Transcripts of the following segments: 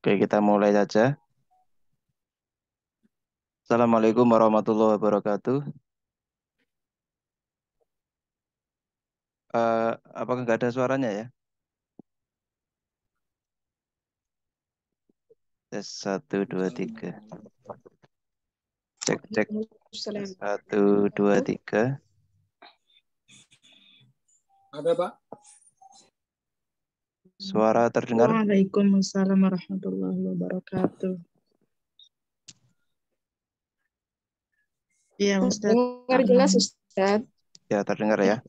Oke, kita mulai saja. Assalamualaikum warahmatullahi wabarakatuh. Eh, Apakah nggak ada suaranya ya? Tes 1, 2, 3. Cek, cek. Waalaikumsalam. 1, 2, 3. Ada, Pak? Suara terdengar? Waalaikumsalam warahmatullahi wabarakatuh. Iya, Ustaz. Dengar jelas, Ustaz. Ya, terdengar ya.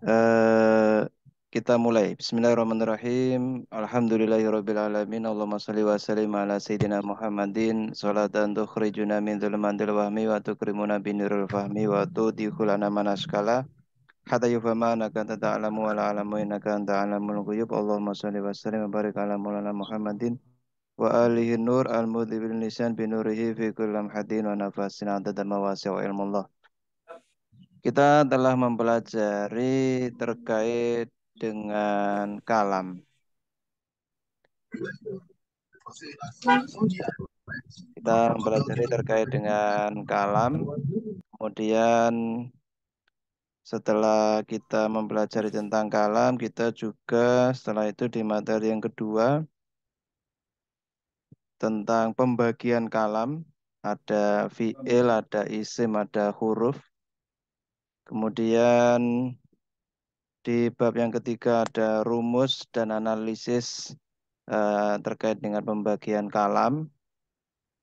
Eh, Kita mulai. Bismillahirrahmanirrahim. Alhamdulillahirabbil alamin. Allahumma shalli wa sallim ala sayyidina Muhammadin. Salatan tukhrijuna min dzulumatil wahmi wa tukrimuna binuril fahmi wa tudkhilana manaskala. Hatta yufama anaka anta ta'lamu wa la a'lamu innaka anta a'lamul ghuyub. Allahumma shalli wa sallim wa barik ala maulana Muhammadin wa alihi nur al-mudhibil lisan binurihi fi kulli lamhatin wa nafasin adada mawasi' wa ilmullah. Kita telah mempelajari terkait dengan kalam. Kita mempelajari terkait dengan kalam. Kemudian setelah kita mempelajari tentang kalam, kita juga setelah itu di materi yang kedua tentang pembagian kalam. Ada fi'il, ada isim, ada huruf. Kemudian di bab yang ketiga ada rumus dan analisis terkait dengan pembagian kalam.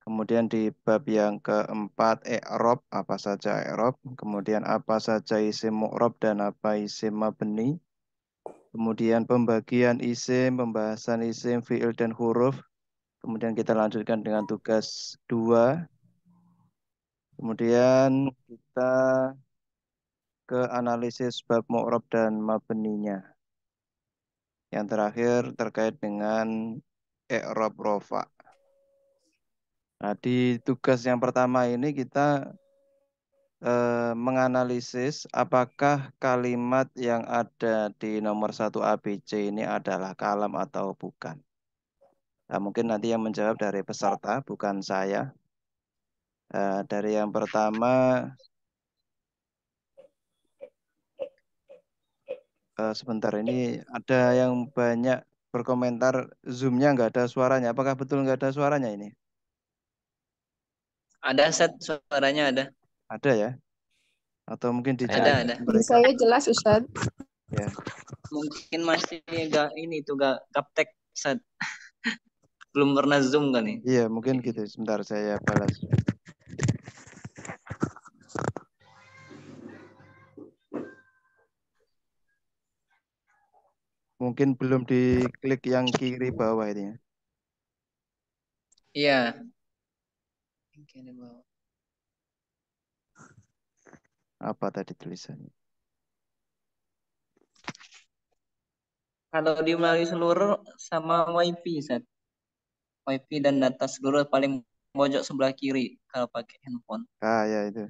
Kemudian di bab yang keempat i'rab, apa saja i'rab. Kemudian apa saja isim mu'rab dan apa isim mabni. Kemudian pembagian isim, pembahasan isim, fi'il dan huruf. Kemudian kita lanjutkan dengan tugas 2. Kemudian kita ke analisis bab mu'rab dan mabninya. Yang terakhir terkait dengan i'rab rofa. Nah, di tugas yang pertama ini kita menganalisis apakah kalimat yang ada di nomor 1 ABC ini adalah kalam atau bukan. Nah, mungkin nanti yang menjawab dari peserta, bukan saya. Dari yang pertama, sebentar ini ada yang banyak berkomentar Zoom-nya nggak ada suaranya. Apakah betul nggak ada suaranya ini? Ada set suaranya ada. Ada ya? Atau mungkin di chat Ada. Di mereka? saya jelas, Ustaz. Ya, Mungkin masih gak ini tuh gak gaptek set. Belum pernah zoom kan nih. iya mungkin gitu. Sebentar saya balas. Mungkin belum diklik yang kiri bawah ini ya. Iya. Apa tadi tulisannya? Kalau di melalui seluruh sama WiFi set. WiFi dan data seluruh paling pojok sebelah kiri kalau pakai handphone. Ah ya itu.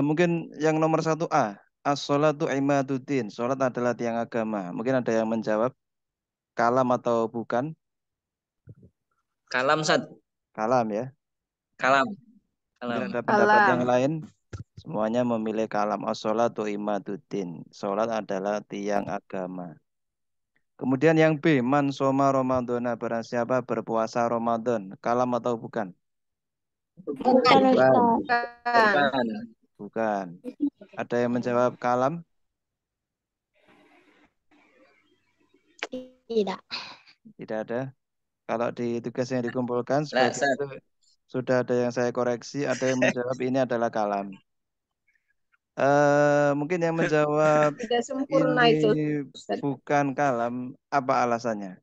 Mungkin yang nomor 1A. As-sholatu imaduddin. Sholat adalah tiang agama. Mungkin ada yang menjawab kalam atau bukan? Kalam set. Kalam ya. Kalam. Mungkin Kalam. ada pendapat yang lain. Semuanya memilih kalam. As-sholatu imaduddin. Sholat adalah tiang agama. Kemudian yang B. Man soma Ramadana. Barang siapa berpuasa Ramadan. Kalam atau bukan? Bukan, Bukan. Ustaz. Bukan. Bukan. Ada yang menjawab kalam? Tidak. Tidak ada. Kalau di tugas yang dikumpulkan Lah sebagai set. itu sudah ada yang saya koreksi, ada yang menjawab ini adalah kalam. Mungkin yang menjawab Tidak ini sempurna itu, Ustaz. bukan kalam, apa alasannya?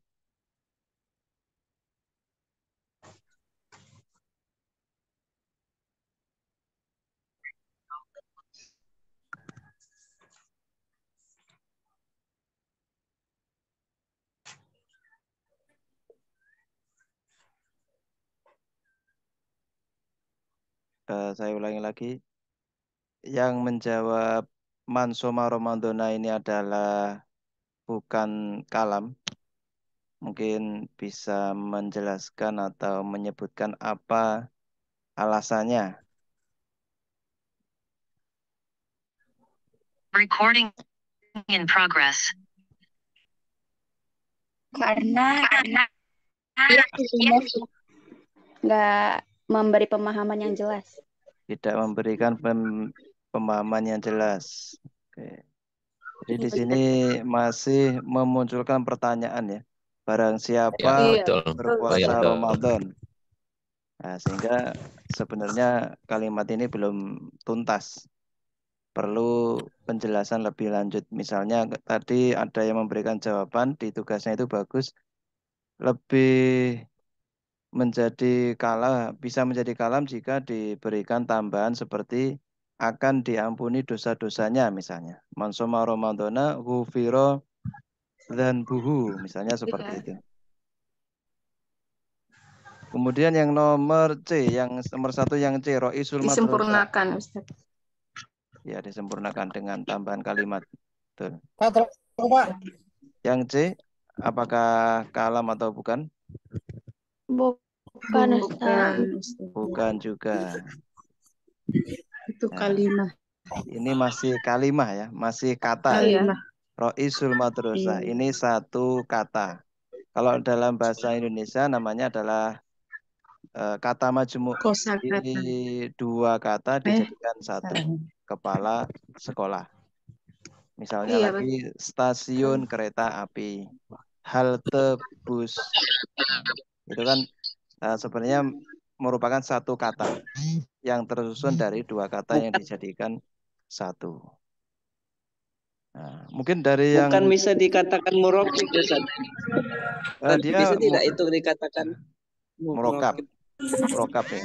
Saya ulangi lagi. Yang menjawab Man Soma Ramadhana ini adalah bukan kalam. Mungkin bisa menjelaskan atau menyebutkan apa alasannya. Recording in progress. Karena Iya, nggak memberi pemahaman yang jelas. Tidak memberikan pemahaman yang jelas. Oke. Jadi di sini masih memunculkan pertanyaan ya. Barang siapa Iya, betul. berpuasa Betul. Ramadan. Nah, sehingga sebenarnya kalimat ini belum tuntas. Perlu penjelasan lebih lanjut. Misalnya tadi ada yang memberikan jawaban di tugasnya itu bagus. Lebih bisa menjadi kalam jika diberikan tambahan seperti akan diampuni dosa-dosanya misalnya. Man shoma Ramadhana ghufira dzanbuhu misalnya seperti Iya. itu. Kemudian yang nomor C, yang nomor 1 yang C, Roisul Madrasah. Disempurnakan, Ustaz. Ya, disempurnakan dengan tambahan kalimat. Betul. Pak. Yang C, apakah kalam atau bukan? Bukan, Ustaz. Bukan juga. Itu Nah, kalimah. ini masih kalimah ya, masih kata. Kalimah. Roisul Madrasah, Iya. ini satu kata. Kalau dalam bahasa Indonesia namanya adalah kata majemuk. Jadi Kosakata. dua kata dijadikan satu. Kepala sekolah. Misalnya Iya, lagi stasiun kereta api, halte bus. Itu kan sebenarnya merupakan satu kata yang tersusun dari dua kata yang dijadikan satu. Nah, mungkin dari yang Bukan bisa dikatakan murokib, Ustaz. dia Bisa tidak itu dikatakan murokab ya.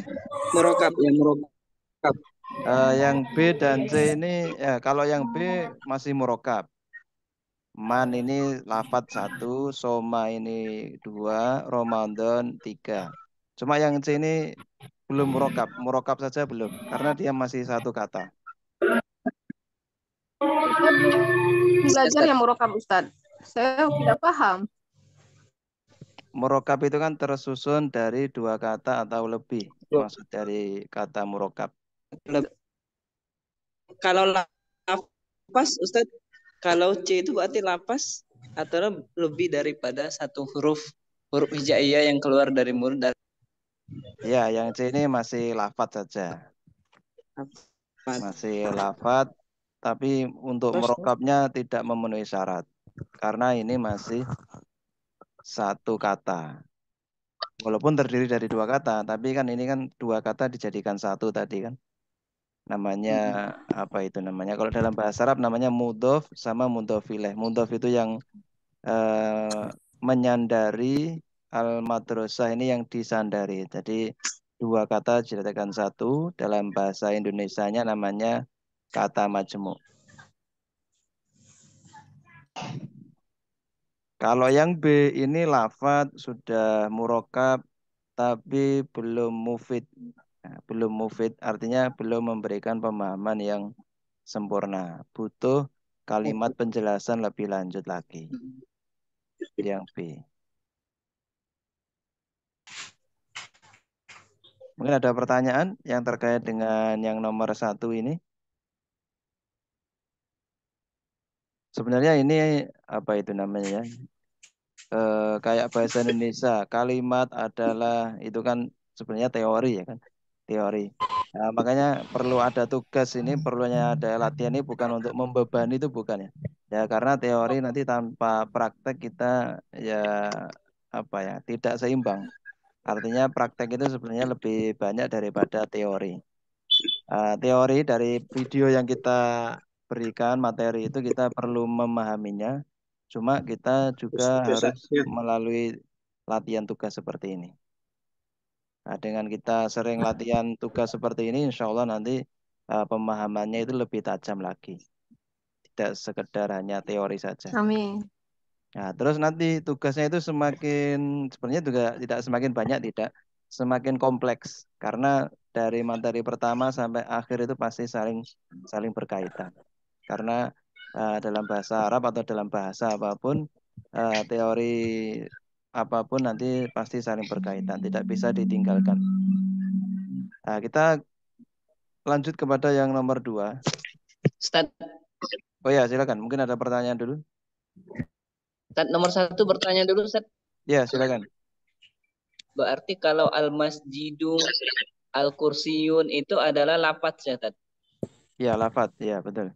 Murokab ya, murokab. Yang B dan C ini ya, kalau yang B masih murokab. Man ini lafat 1, soma ini 2, Ramadan 3. Cuma yang C ini belum murokab saja belum, karena dia masih satu kata. Saya belum belajar yang murokab, Ustaz. Saya tidak paham. Murokab itu kan tersusun dari dua kata atau lebih. Maksud dari kata murokab. Kalau lapas, Ustaz, kalau C itu berarti lapas atau lebih daripada satu huruf hijaiyah yang keluar dari mulut. Ya, yang C ini masih lafat saja. Masih lafat, tapi untuk merokapnya tidak memenuhi syarat. Karena ini masih satu kata. Walaupun terdiri dari dua kata, tapi kan ini kan dua kata dijadikan satu tadi kan. Namanya apa itu namanya? Kalau dalam bahasa Arab namanya mudhof sama mudhof ilaih. Mudhof itu yang menyandari, al-madrasah ini yang disandari. Jadi dua kata dijadikan satu, dalam bahasa Indonesianya namanya kata majemuk. Kalau yang B ini lafat sudah murokab tapi belum mufid. Nah, belum mufid artinya belum memberikan pemahaman yang sempurna. Butuh kalimat penjelasan lebih lanjut lagi. Yang B. Mungkin ada pertanyaan yang terkait dengan yang nomor 1 ini. Sebenarnya ini apa itu namanya ya? Kayak bahasa Indonesia, kalimat adalah itu kan sebenarnya teori ya kan? Teori. Nah, makanya perlu ada tugas ini, perlunya ada latihan ini bukan untuk membebani itu bukan ya. Ya karena teori nanti tanpa praktek kita ya apa ya, tidak seimbang. Artinya praktek itu sebenarnya lebih banyak daripada teori. Teori dari video yang kita berikan materi itu kita perlu memahaminya. Cuma kita juga harus melalui latihan tugas seperti ini. Nah, dengan kita sering latihan tugas seperti ini, insya Allah nanti pemahamannya itu lebih tajam lagi. Tidak sekedar hanya teori saja. Amin. Nah, terus nanti tugasnya itu sebenarnya juga tidak semakin banyak, tidak semakin kompleks. Karena dari materi pertama sampai akhir itu pasti saling berkaitan. Karena dalam bahasa Arab atau dalam bahasa apapun, teori apapun nanti pasti saling berkaitan, tidak bisa ditinggalkan. Nah, kita lanjut kepada yang nomor 2. Ustaz, Oh ya, silakan. Mungkin ada pertanyaan dulu. Ustaz nomor 1 bertanya dulu Ustaz. Ya, silakan. Berarti kalau al-masjidu al-kursiyun itu adalah lafaz ya Ustaz. Ya, lafaz. Ya, betul.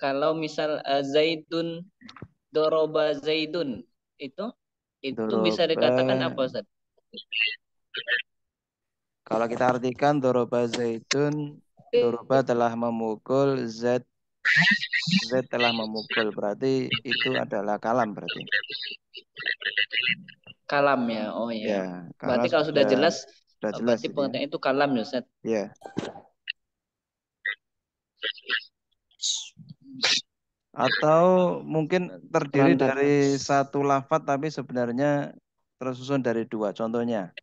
Kalau misal Zaidun doroba Zaidun itu bisa dikatakan apa Ustaz? Kalau kita artikan doroba Zaidun, doroba telah memukul, Z telah memukul, berarti itu adalah kalam berarti. Kalam ya, oh ya. Ya, Berarti kalau sudah jelas, berarti ya. pengertian itu kalam ya Ustaz. Ya. Atau mungkin terdiri dari satu lafaz tapi sebenarnya tersusun dari 2. Contohnya,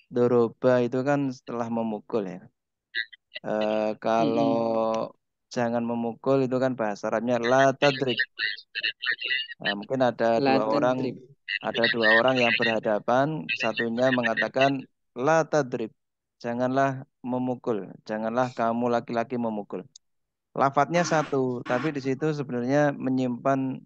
doroba itu kan setelah memukul ya. Kalau jangan memukul itu kan bahasa Arabnya la tadrib. Nah, mungkin ada dua orang yang berhadapan, satunya mengatakan la tadrib. Janganlah memukul, janganlah kamu laki-laki memukul. Lafadznya satu, tapi di situ sebenarnya menyimpan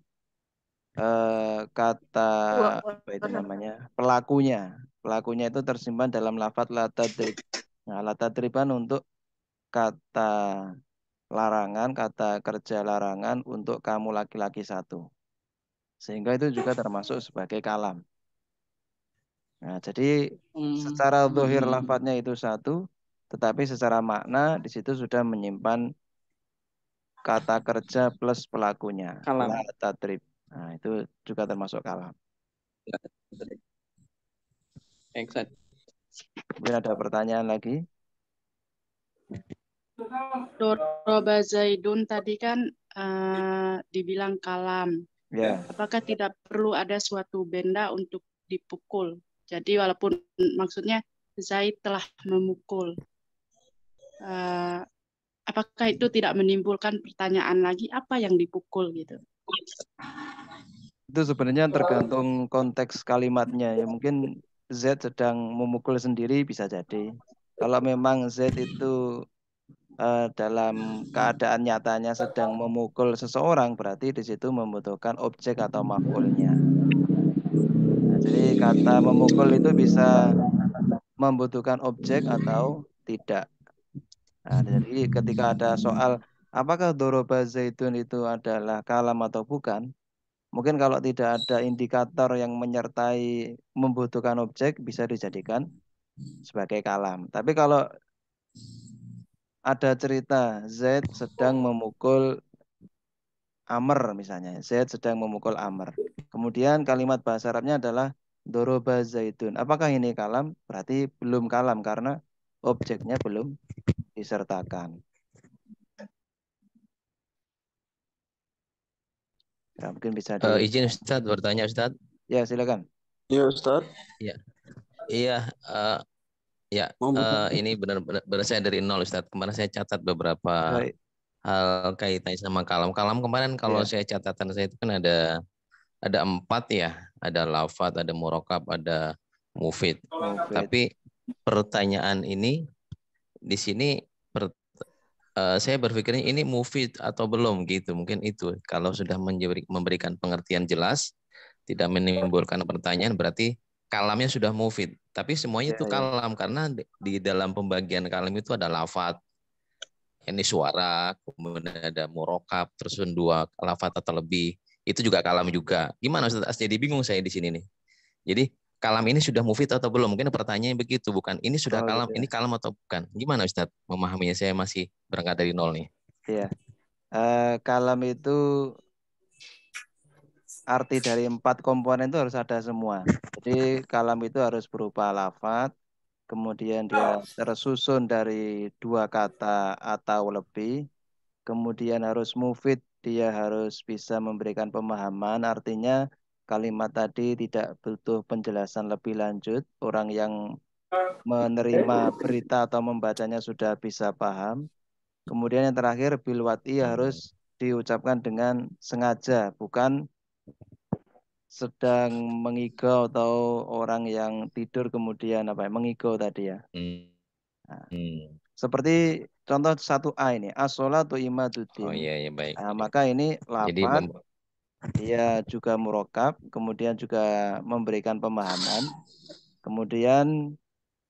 kata apa itu namanya, pelakunya. Pelakunya itu tersimpan dalam lafadz la tadrib. Nah, la tadriban untuk kata larangan, kata kerja larangan untuk kamu laki-laki satu. Sehingga itu juga termasuk sebagai kalam. Nah, jadi secara zahir lafadznya itu satu, tetapi secara makna di situ sudah menyimpan kata kerja plus pelakunya. Kalam. La tadrib. Nah, itu juga termasuk kalam. Exact. Mungkin ada pertanyaan lagi? Doroba Zaidun tadi kan dibilang kalam. Ya. Apakah tidak perlu ada suatu benda untuk dipukul? Jadi walaupun maksudnya Zaid telah memukul. Apakah itu tidak menimbulkan pertanyaan lagi apa yang dipukul gitu? Itu sebenarnya tergantung konteks kalimatnya ya. Mungkin Z sedang memukul sendiri bisa jadi. Kalau memang Z itu dalam keadaan nyatanya sedang memukul seseorang, berarti di situ membutuhkan objek atau maf'ulnya. Nah, jadi kata memukul itu bisa membutuhkan objek atau tidak. Nah, jadi ketika ada soal apakah doroba zaitun itu adalah kalam atau bukan, mungkin kalau tidak ada indikator yang menyertai membutuhkan objek bisa dijadikan sebagai kalam. Tapi kalau ada cerita Z sedang memukul Amr misalnya, Z sedang memukul Amr. Kemudian kalimat bahasa Arabnya adalah doroba zaitun. Apakah ini kalam? Berarti belum kalam karena objeknya belum disertakan. Ya, mungkin bisa izin Ustaz bertanya Ustaz. Ya, silakan. Iya Ustaz. Iya. Iya, ini benar saya dari nol Ustaz. Kemarin saya catat beberapa hal kaitannya sama kalam. Kalam kemarin kalau saya catatan saya itu kan ada 4 ya. Ada lafaz, ada murokab, ada mufid. Tapi pertanyaan ini di sini saya berpikirnya ini mufid atau belum gitu. Mungkin itu kalau sudah memberikan pengertian jelas, tidak menimbulkan pertanyaan berarti kalamnya sudah mufid. Tapi semuanya itu kalam karena di dalam pembagian kalam itu ada lafaz, ini suara, kemudian ada murokab, terus 2 lafaz atau lebih. Itu juga kalam juga. Gimana Ustaz? Jadi bingung saya di sini nih. Jadi kalam ini sudah mufid atau belum? Mungkin pertanyaannya begitu, bukan ini sudah kalam, ini kalam atau bukan? Gimana Ustaz memahaminya? Saya masih berangkat dari nol nih. Iya. Kalam itu arti dari 4 komponen itu harus ada semua. Jadi kalam itu harus berupa lafaz, kemudian dia tersusun dari 2 kata atau lebih, kemudian harus mufid, dia harus bisa memberikan pemahaman, artinya kalimat tadi tidak butuh penjelasan lebih lanjut, orang yang menerima berita atau membacanya sudah bisa paham. Kemudian yang terakhir bilwati harus diucapkan dengan sengaja, bukan sedang mengigau atau orang yang tidur kemudian mengigau tadi ya. Nah, seperti contoh 1A ini, as-sholatu Oh imaduddin. iya, iya baik. Nah, maka ini Jadi lafaz dia juga murokab, kemudian juga memberikan pemahaman, kemudian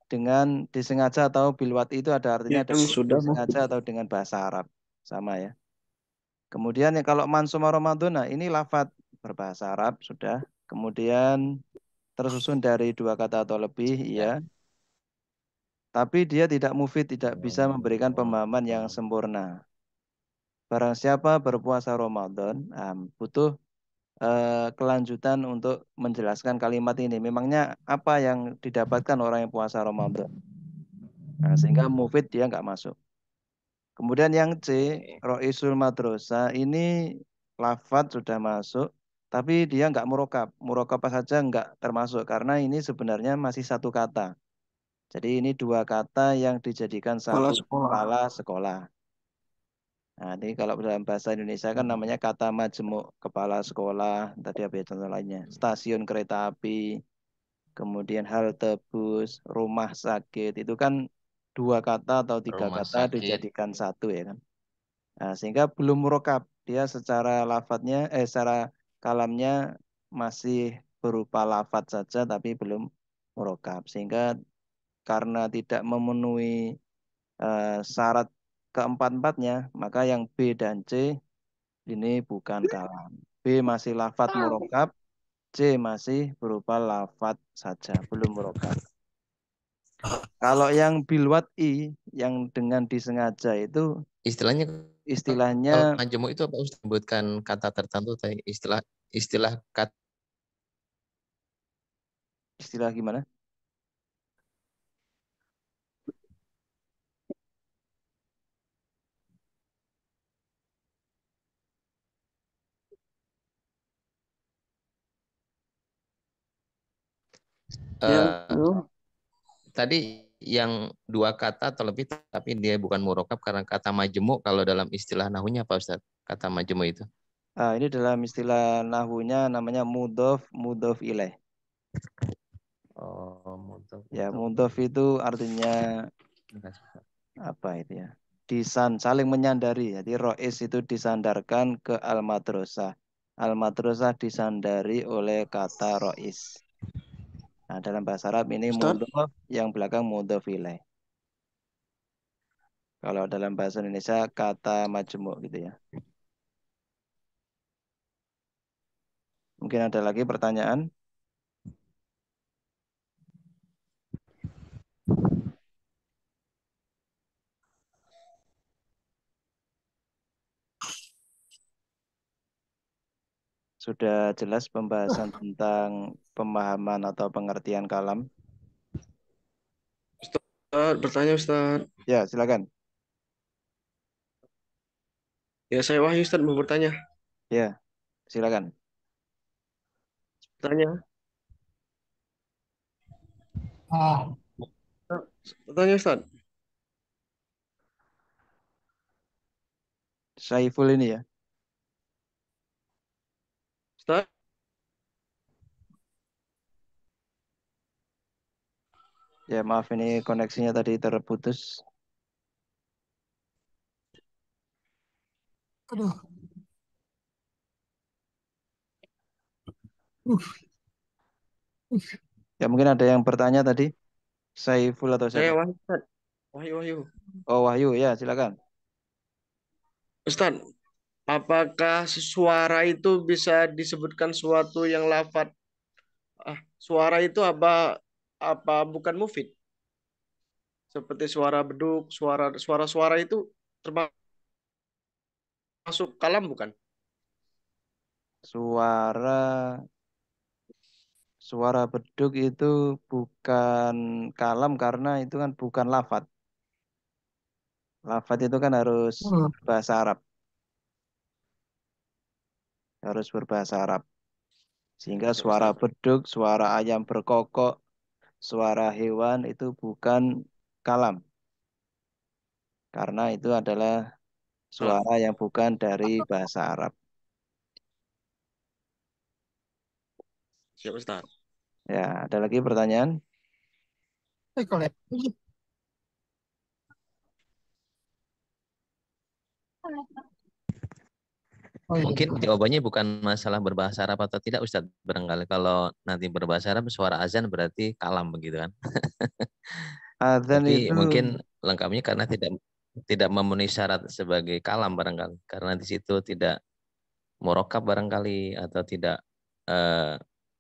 dengan disengaja atau bilwati itu ada artinya yang sudah disengaja atau dengan bahasa Arab sama ya. Kemudian ya kalau mansuma Ramadan, nah ini lafaz berbahasa Arab sudah. Kemudian tersusun dari 2 kata atau lebih, ya. Tapi dia tidak mufid, tidak bisa memberikan pemahaman yang sempurna. Barang siapa berpuasa Ramadan, butuh kelanjutan untuk menjelaskan kalimat ini. Memangnya apa yang didapatkan orang yang puasa Ramadan? Nah, sehingga mufid dia nggak masuk. Kemudian yang C, Roisul Madrosa, ini lafadz sudah masuk, tapi dia nggak murokab. Murokab saja nggak termasuk, karena ini sebenarnya masih satu kata. Jadi ini 2 kata yang dijadikan kepala satu sekolah. kepala sekolah. Nah, ini kalau dalam bahasa Indonesia kan namanya kata majemuk, kepala sekolah, tadi apa ya contoh lainnya, stasiun kereta api, kemudian halte bus, rumah sakit, itu kan 2 kata atau 3 rumah kata sakit. dijadikan satu ya kan. Nah, sehingga belum murokab, dia secara lafadznya, secara kalamnya masih berupa lafadz saja, tapi belum murokab, sehingga karena tidak memenuhi syarat keempat-empatnya, maka yang B dan C ini bukan kalam. B masih lafadz murokab, C masih berupa lafadz saja, belum murokab. Kalau yang bilwat I, yang dengan disengaja itu istilahnya majemuk itu apa Ustaz? Sebutkan kata tertentu tadi, istilah kata gimana? Tadi yang 2 kata atau lebih tapi dia bukan murokab karena kata majemuk, kalau dalam istilah nahunya apa Ustaz? Kata majemuk itu. Nah, ini dalam istilah nahunya namanya mudhof ilaih. Oh, mudhof. Ya, mudhof itu artinya apa itu ya? Saling menyandari. Jadi rois itu disandarkan ke al-madrasah. Al-madrasah disandari oleh kata rois. Nah, dalam bahasa Arab ini mudhof, yang belakang mudhof ilaih. Kalau dalam bahasa Indonesia kata majemuk gitu ya. Mungkin ada lagi pertanyaan? Sudah jelas pembahasan tentang pemahaman atau pengertian kalam? Ustaz, bertanya Ustaz. Ya, silakan. Ya, saya Wahyu Ustaz mau bertanya. Ya, silakan. Bertanya. Bertanya Ustaz. Saiful ini ya. Ustaz. Ya, maaf ini koneksinya tadi terputus. Aduh. Ya, mungkin ada yang bertanya tadi. Saiful atau Saya siapa? Wahyu Ustaz. Wahyu. Oh, Wahyu, ya silakan. Ustaz, apakah suara itu bisa disebutkan suatu yang lafadz? Suara itu apa bukan mufid? Seperti suara beduk, suara itu termasuk kalam bukan? Suara beduk itu bukan kalam karena itu kan bukan lafadz. Lafadz itu kan harus berbahasa Arab. Harus berbahasa Arab. Sehingga suara beduk, suara ayam berkokok, suara hewan itu bukan kalam. Karena itu adalah suara yang bukan dari bahasa Arab. Siap Ustaz. Ya, ada lagi pertanyaan? Mungkin jawabannya bukan masalah berbahasa Arab atau tidak Ustadz. Barangkali kalau nanti berbahasa Arab suara azan berarti kalam begitu kan. Azan Tapi itu mungkin lengkapnya karena tidak memenuhi syarat sebagai kalam barangkali. Karena di situ tidak murokab barangkali atau tidak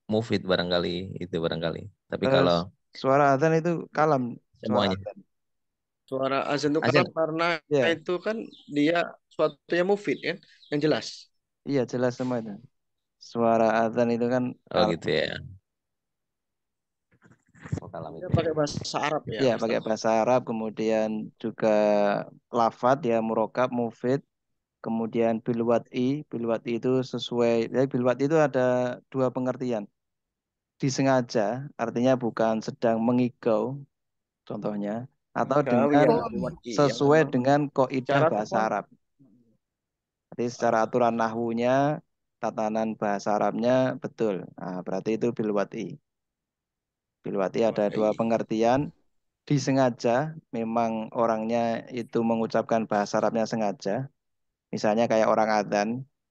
mufid barangkali itu barangkali. Tapi kalau suara azan itu kalam. Suara semuanya azan. Suara azan itu azan. karena Ya. itu kan dia suatu yang mufid kan, yang jelas. Iya, jelas semua itu. Suara azan itu kan Oh kalam. gitu ya. Oh, kalam Dia itu pakai ya. bahasa Arab ya, Iya, Ustaz. pakai bahasa Arab, kemudian juga lafad ya, murokab, mufid, kemudian bilwat'i itu sesuai. Jadi bilwat'i itu ada dua pengertian. Disengaja, artinya bukan sedang mengigau, contohnya, atau Kau dengan ya, bilwat'i, yang sesuai memang dengan kaidah cara bahasa Arab. Jadi secara aturan nahwunya, tatanan bahasa Arabnya betul. Nah, berarti itu bilwat'i. Bilwat'i ada dua pengertian. Disengaja, memang orangnya itu mengucapkan bahasa Arabnya sengaja. Misalnya kayak orang adzan,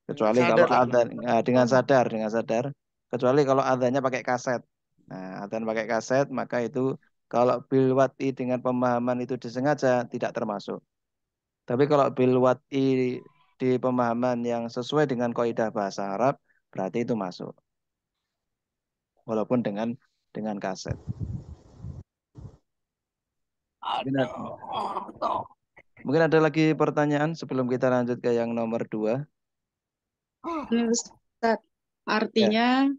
kecuali kalau sadar lah. adzan dengan sadar, kecuali kalau adzannya pakai kaset. Nah, adzan pakai kaset, maka itu kalau bilwat'i dengan pemahaman itu disengaja tidak termasuk. Tapi kalau bilwat'i di pemahaman yang sesuai dengan kaidah bahasa Arab, berarti itu masuk. Walaupun dengan kaset. Mungkin ada lagi pertanyaan sebelum kita lanjut ke yang nomor 2. Ini Ustaz, artinya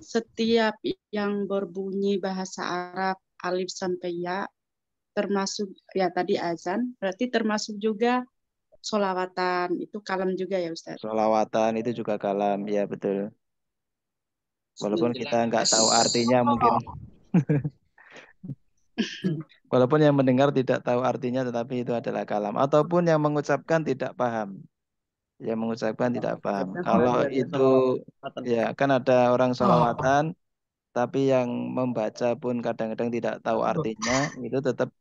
setiap yang berbunyi bahasa Arab alif sampai ya termasuk ya tadi azan, berarti termasuk juga sholawatan, itu kalam juga ya Ustaz? Sholawatan itu juga kalam, ya betul. Walaupun kita nggak tahu artinya mungkin. Walaupun yang mendengar tidak tahu artinya, tetapi itu adalah kalam. Ataupun yang mengucapkan tidak paham. Yang mengucapkan tidak paham. Kalau itu, ya kan ada orang sholawatan, tapi yang membaca pun kadang-kadang tidak tahu artinya, itu tetap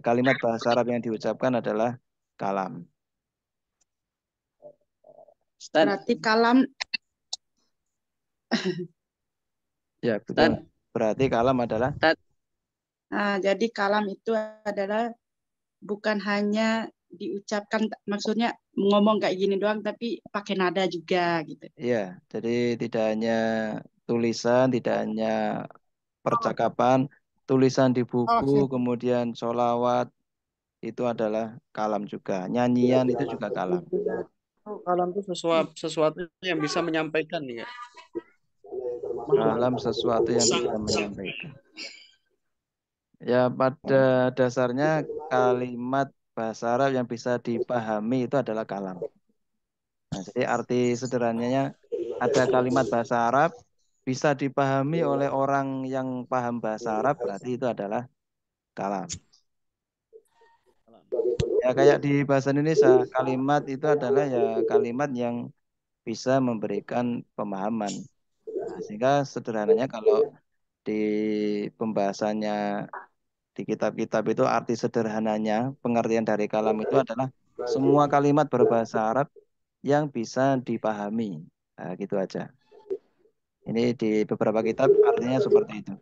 kalimat bahasa Arab yang diucapkan adalah kalam. Berarti kalam. Ya betul. Berarti kalam adalah. Nah, jadi kalam itu adalah bukan hanya diucapkan, maksudnya ngomong kayak gini doang, tapi pakai nada juga gitu. Iya, jadi tidak hanya tulisan, tidak hanya percakapan, tulisan di buku, kemudian sholawat, itu adalah kalam juga. Nyanyian itu juga kalam. Kalam itu sesuatu yang bisa menyampaikan ya. Kalam sesuatu yang bisa menyampaikan. Ya pada dasarnya kalimat bahasa Arab yang bisa dipahami itu adalah kalam. Nah, jadi arti sederhananya ada kalimat bahasa Arab bisa dipahami oleh orang yang paham bahasa Arab, berarti itu adalah kalam. Ya kayak di bahasa Indonesia, kalimat itu adalah ya kalimat yang bisa memberikan pemahaman. Nah, sehingga sederhananya kalau di pembahasannya di kitab-kitab itu arti sederhananya pengertian dari kalam itu adalah semua kalimat berbahasa Arab yang bisa dipahami. Nah, gitu aja. Ini di beberapa kitab artinya seperti itu.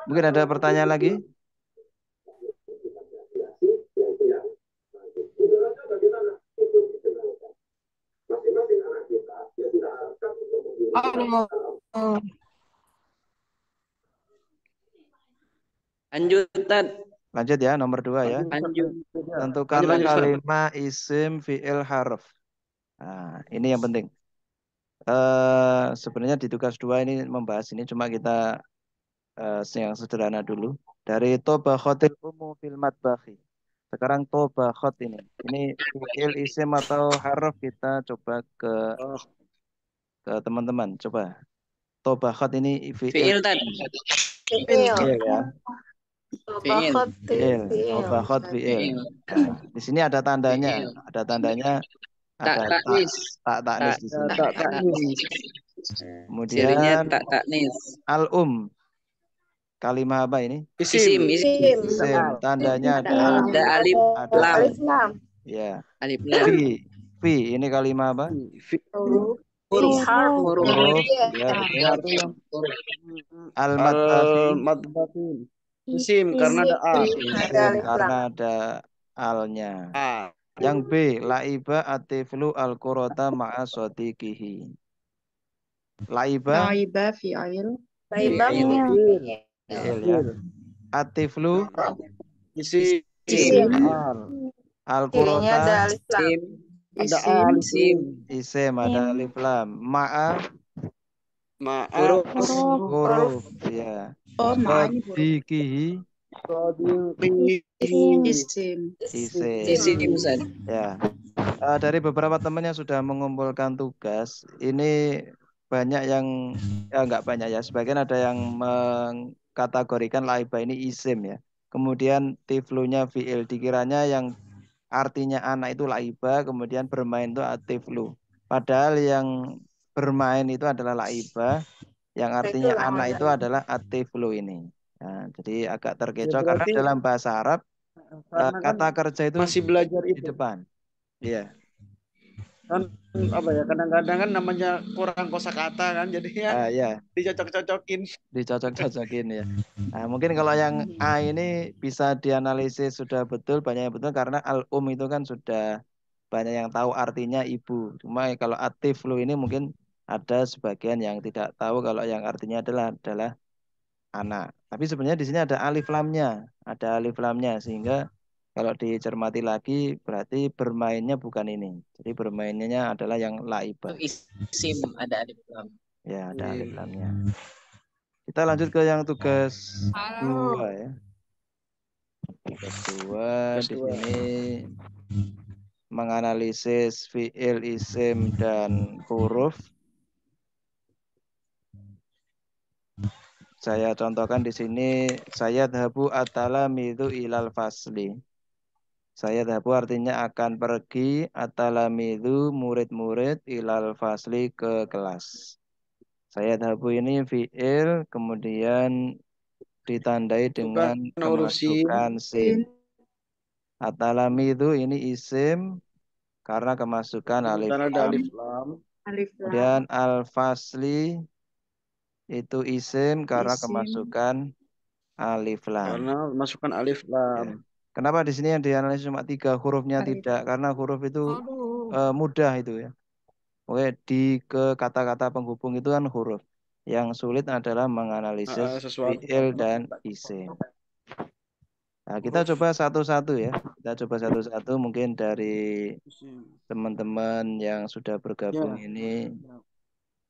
Mungkin ada pertanyaan lagi? Lanjutan. Lanjut ya, nomor 2 ya. Lanjut. Tentukanlah kalimat isim fi'il harf. Nah, ini yang penting. Sebenarnya di tugas 2 ini membahas ini, cuma kita yang sederhana dulu. Dari tobakhotil umu fil matbakhi. Sekarang tobakhot ini. Ini fi'il isim atau harf, kita coba ke ke teman-teman. Coba. Tobakhat ini fiil. Fiil tadi. Fiil. Fiil ya. Tobakhat Fiil. fiil. Tobakhat fiil. Fiil. Nah, di sini ada tandanya. Fiil. Ada tandanya. Tak Ada taknis. tak taknis di Ya, sini. tak taknis. Cirinya Kemudian tak taknis. al-um. Kalimah apa ini? Isim. Isim. Isim. Tandanya Ada ada Ada alif ada lam. Alif lam. ya. Alif lam. Fi ini kalimah apa? Huruf. Huruf. Harf. Huruf. Huruf. Iya. Ya, betul. Itu yang Al-mad fi al-madbatin. Isim karena ada a. Isim. Ada isim alif lam. karena ada alnya. A. Yang B, laiba atiflu al-qurata ma'a sodiqihi. Laiba Laiba fi'il. Laibah Fiil. fiil. fi'il ya. Atiflu Isim. Isim. Al. Cirinya al-qurata ada alif lam. Isim. Ada Isim. al. Isim. isim ada alif lam. Ma'a Maaf. Huruf. huruf ya. Oh, ma'anya huruf. Sodiqihi Sodiqihi. Isim. isim. Isim Ustaz. Ya. Dari beberapa teman yang sudah mengumpulkan tugas, ini banyak yang enggak banyak ya, sebagian ada yang mengkategorikan laiba ini isim ya. Kemudian tiflunya fiil, dikiranya yang artinya anak itu laiba, kemudian bermain itu atiflu. Padahal yang bermain itu adalah laiba, yang artinya Itu anak laiba. itu adalah atiflu ini. Nah, jadi agak Ya, terkecoh karena berarti dalam bahasa Arab karena kan kata kerja itu masih belajar di itu. depan. Iya. Kan apa ya, kadang-kadang kan namanya kurang kosakata kan, jadinya Ya, dicocok-cocokin. dicocok-cocokin ya. Nah, mungkin kalau yang A ini bisa dianalisis sudah betul, banyak yang betul karena al-um itu kan sudah banyak yang tahu artinya ibu. Cuma kalau atiflu ini mungkin ada sebagian yang tidak tahu kalau yang artinya adalah anak. Tapi sebenarnya di sini ada alif lamnya, sehingga kalau dicermati lagi berarti bermainnya bukan ini. Jadi bermainnya adalah yang laibah. Itu isim ada alif lam. Ya, ada alif lamnya. Kita lanjut ke yang tugas 2 ya. Tugas 2 di sini menganalisis fiil, isim dan huruf. Saya contohkan di sini saya dhabu at-talamidu ilal fasli. Saya dhabu artinya akan pergi at-talamidu murid-murid ilal fasli ke kelas. Saya dhabu ini fiil kemudian ditandai dengan Bukan huruf sin. kemasukan sin. At-talamidu ini isim karena kemasukan alif Karena ada lam. alif lam. Alif lam. Kemudian al-fasli itu isim karena Isim. kemasukan alif lam. Karena masukkan alif Ya. lam. Kenapa di sini yang dianalisis cuma 3 hurufnya Alif. tidak? Karena huruf itu mudah itu ya. Oke, di ke kata-kata penghubung itu kan huruf. Yang sulit adalah menganalisis Sesuatu fiil karena dan isim. Nah, kita coba satu-satu ya. Kita coba satu-satu mungkin dari teman-teman yang sudah bergabung Ya. ini.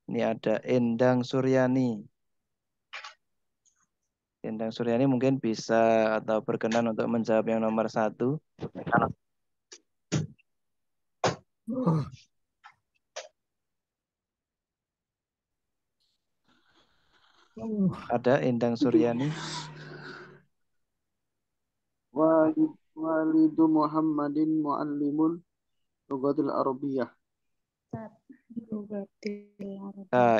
Ini ada Endang Suryani. Endang Suryani mungkin bisa atau berkenan untuk menjawab yang nomor 1. Ada Endang Suryani. Walidu Muhammadin muallimun lughatil Arabiyyah.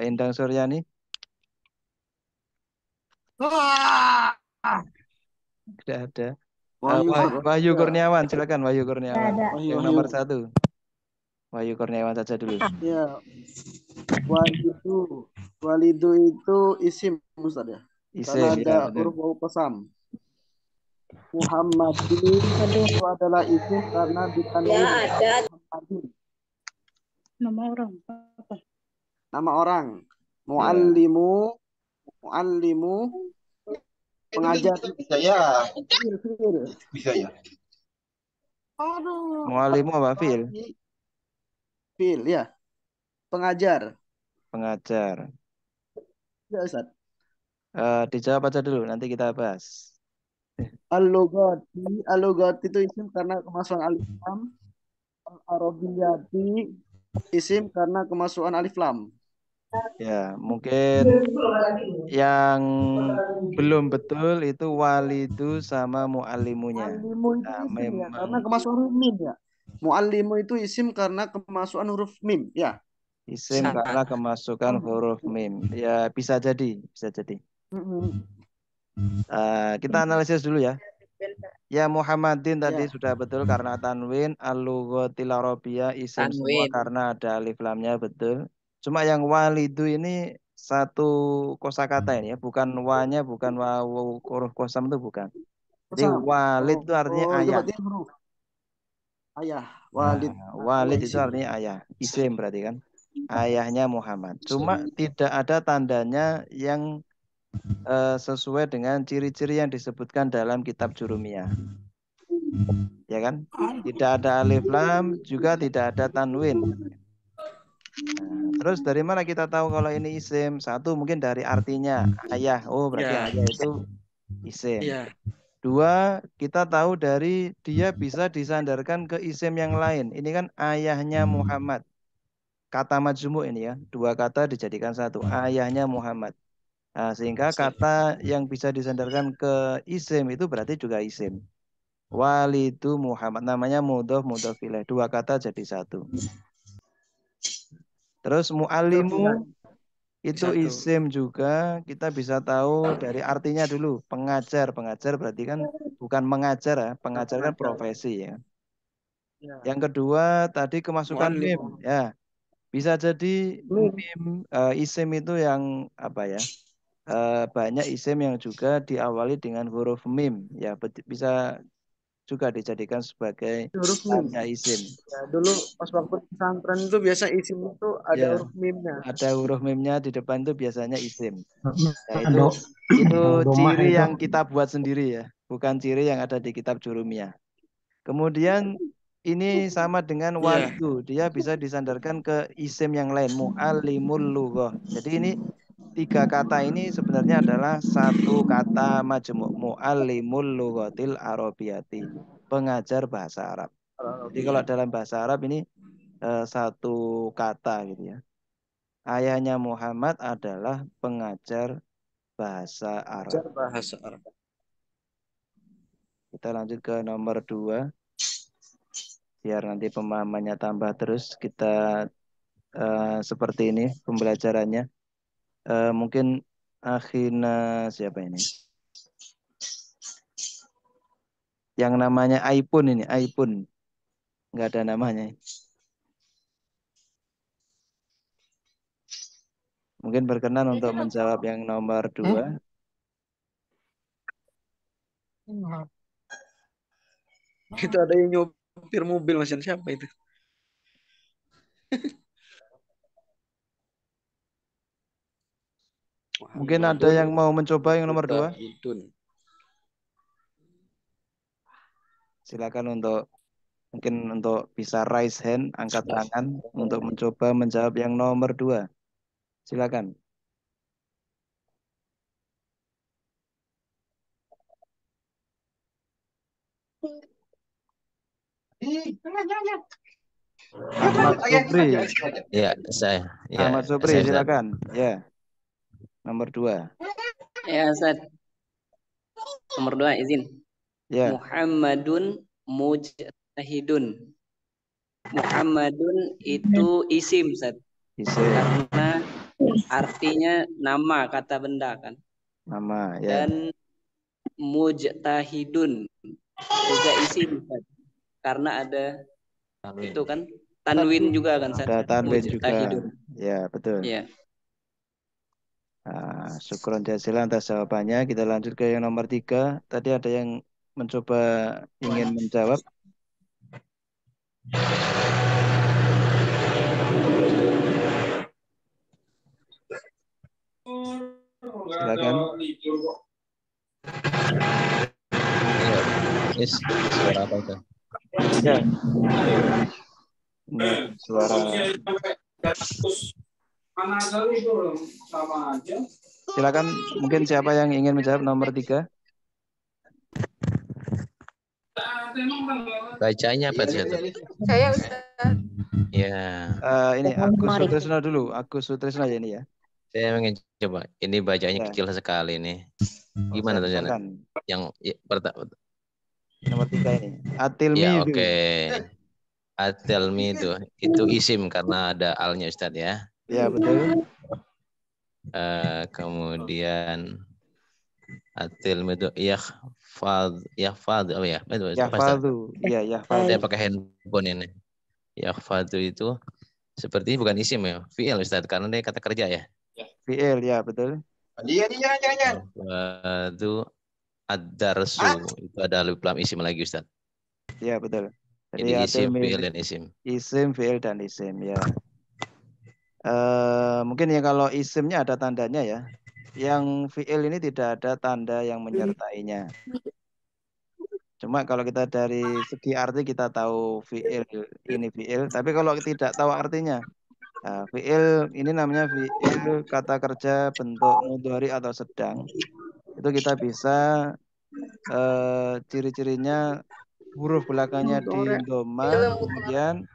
Endang Suryani. Tidak ada. Wahyu Kurniawan, silakan Wahyu Kurniawan. Yang nomor 1. Wahyu Kurniawan saja dulu. Ya. Walidu itu isim Ustaz ya. Isim, karena ada ya, huruf wawu qasam. Muhammadin itu adalah isim karena ditandai Muhammadin. Nama orang. Apa? Nama orang. Muallimu pengajar. Bisa ya. Fiil. Bisa ya. Muallimu apa fiil? Fiil ya. Pengajar. Pengajar. Ya Ustaz. Dijawab aja dulu, nanti kita bahas. Al-lughat itu isim karena kemasukan alif lam. Al-arabiyyati isim karena kemasukan alif lam. Ya, mungkin yang belum betul itu walidu sama muallimunya. Muallimu itu Nah, isim ya, memang karena kemasukan huruf mim ya. Muallimu itu isim karena kemasukan huruf mim ya. isim karena kemasukan huruf mim. Ya, bisa jadi, bisa jadi. Kita analisis dulu ya. Ya, Muhammadin tadi Ya. sudah betul karena tanwin, al-lughatil arabiyah isim semua Tanwin. karena ada alif lamnya betul. Cuma yang walidu ini satu kosakata ini ya, bukan wa-nya, bukan wawu huruf kosam itu bukan. Jadi Kosam. walid itu artinya Itu ayah. berarti huruf ayah. Nah, Walid. Nah, dua walid itu isim. artinya ayah, isim berarti kan. Ayahnya Muhammad. Cuma tidak ada tandanya yang sesuai dengan ciri-ciri yang disebutkan dalam kitab Jurumiyah. Ya kan? Tidak ada alif lam, juga tidak ada tanwin. Nah, terus dari mana kita tahu kalau ini isim? Satu mungkin dari artinya ayah. Oh, berarti Ya. ayah itu isim. Ya. Dua, kita tahu dari dia bisa disandarkan ke isim yang lain. Ini kan ayahnya Muhammad. Kata majmu' ini ya. Dua kata dijadikan satu. Ayahnya Muhammad. Nah, sehingga kata yang bisa disandarkan ke isim itu berarti juga isim. Walidu Muhammad. Namanya mudhof mudhof ilaih. Dua kata jadi satu. Terus mu'alimu itu Satu. isim juga. Kita bisa tahu dari artinya dulu. Pengajar. Pengajar berarti kan bukan mengajar ya. Pengajar kan profesi ya. Ya. Yang kedua tadi kemasukan Muallim. mim. Ya, bisa jadi mim isim itu yang apa ya? Banyak isim yang juga diawali dengan huruf mim. Ya, bisa juga dijadikan sebagai Huruf mim. tanda isim. Ya, dulu pas waktu pesantren itu biasa isim itu ada Ya, huruf mimnya. ada huruf mimnya di depan itu biasanya isim. Nah, Do- itu domah ciri itu. yang kita buat sendiri ya, bukan ciri yang ada di kitab Jurumiyah. Kemudian ini sama dengan Iya. walidu, dia bisa disandarkan ke isim yang lain, mu'allimul lughah. Jadi ini tiga kata ini sebenarnya adalah satu kata majmu' mu'allimul lughatil arabiyati, pengajar bahasa Arab. Jadi kalau dalam bahasa Arab ini satu kata gitu ya. Ayahnya Muhammad adalah pengajar bahasa Arab. Bahasa Arab. Kita lanjut ke nomor 2. Biar nanti pemahamannya tambah terus. Kita seperti ini pembelajarannya. Mungkin akhina siapa ini? Yang namanya Aipun ini. Aipun. Nggak ada namanya. Mungkin berkenan untuk menjawab yang nomor 2. Itu ada yang nyopir mobil mesin siapa itu? Mungkin ada yang mau mencoba yang nomor 2. Silakan mungkin untuk bisa raise hand, angkat tangan untuk mencoba menjawab yang nomor 2. Silakan. Ahmad Supri. Ya, saya. Ya, Ahmad Supri, saya, silakan. Ya. Nomor 2. Ya, Ustaz. Nomor 2 izin. Ya. Muhammadun mujtahidun. Muhammadun itu isim, Ustaz. Isim. Karena artinya nama, kata benda kan. Nama, ya. Dan mujtahidun juga isim, Ustaz. Karena ada tanwin. itu kan tanwin juga kan, Ustaz. Ada tanwin juga. Mujtahidun. Ya, betul. Ya. Syukron jazilan atas jawabannya. Kita lanjut ke yang nomor 3. Tadi ada yang mencoba ingin menjawab. Silakan. Yes, suara apa itu? Ya. Ini suara. Silakan. Mungkin siapa yang ingin menjawab nomor 3? Bacanya apa Ustaz? Saya Ustaz. Ya. Ini Agus Sutrisno dulu. Agus Sutrisno ya ini ya. Saya ingin coba. Ini bacanya Ya. kecil sekali nih. Gimana tuh Jana? Yang pertama. Nomor 3 ini. Atilmi. Ya oke. Atilmi itu isim karena ada alnya Ustaz ya. Ya betul. Kemudian atilmi itu yahfad apa ya? Yahfadu. Iya, yahfadu. Saya pakai handphone ini. Yahfadu itu seperti bukan isim ya, fi'il Ustaz karena dia kata kerja ya. Fi'il ya betul. Yahfadu ad-darsu itu ada alif lam isim lagi Ustaz. Ya betul. Jadi isim, fi'il dan isim. Isim, fi'il dan isim ya. Mungkin ya kalau isimnya ada tandanya ya. Yang fi'il ini tidak ada tanda yang menyertainya. Cuma kalau kita dari segi arti kita tahu fi'il ini fi'il, tapi kalau tidak tahu artinya, fi'il ini namanya fi'il kata kerja bentuk mudhari atau sedang. Itu kita bisa ciri-cirinya huruf belakangnya di dhamma, kemudian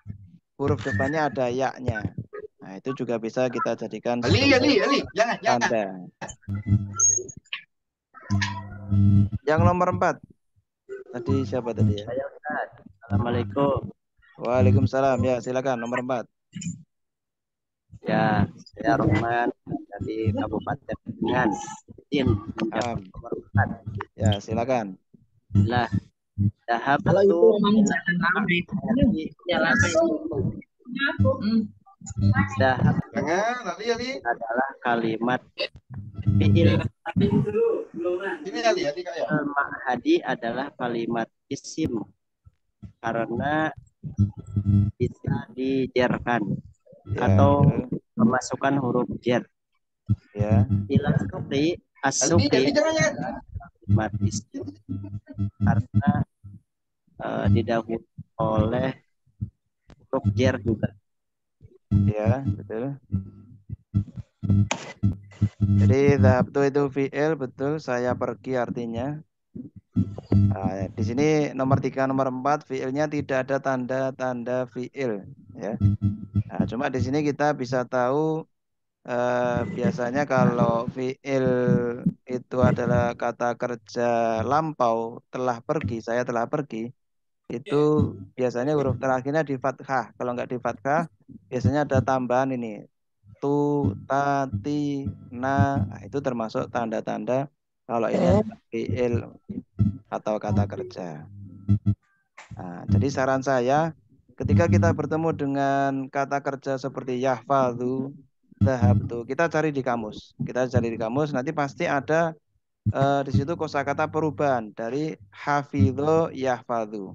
huruf depannya ada ya-nya. Nah, itu juga bisa kita jadikan tanda. Yang nomor 4. Tadi siapa tadi ya? Saya Ustaz. Assalamualaikum. Waalaikumsalam. Ya, silakan nomor 4. Ya, saya Rohman dari Kabupaten Kuningan. Nomor 4. Ya, silakan. Lah, dahab dahab adalah kalimat fi'il. Al-Ma'hadi adalah kalimat isim karena bisa dijerkan atau memasukkan huruf jer. Ya. Ila suqi as-suqi kalimat isim karena didahului oleh huruf jer juga. Ya, betul. Jadi dhahabtu itu fi'il, betul, saya pergi artinya. Nah, di sini nomor 3, nomor 4 fi'ilnya tidak ada tanda-tanda fi'il ya. Nah, cuma di sini kita bisa tahu biasanya kalau fi'il itu adalah kata kerja lampau, telah pergi, saya telah pergi. Itu biasanya huruf terakhirnya di fathah. Kalau nggak di fathah, biasanya ada tambahan ini. Tu, ta, ti, na. Nah, itu termasuk tanda-tanda kalau ini fi'il atau kata kerja. Nah, jadi saran saya, ketika kita bertemu dengan kata kerja seperti yahfadhu, dhahabtu, kita cari di kamus. Kita cari di kamus, nanti pasti ada di situ kosakata perubahan dari hafidho yahfadhu.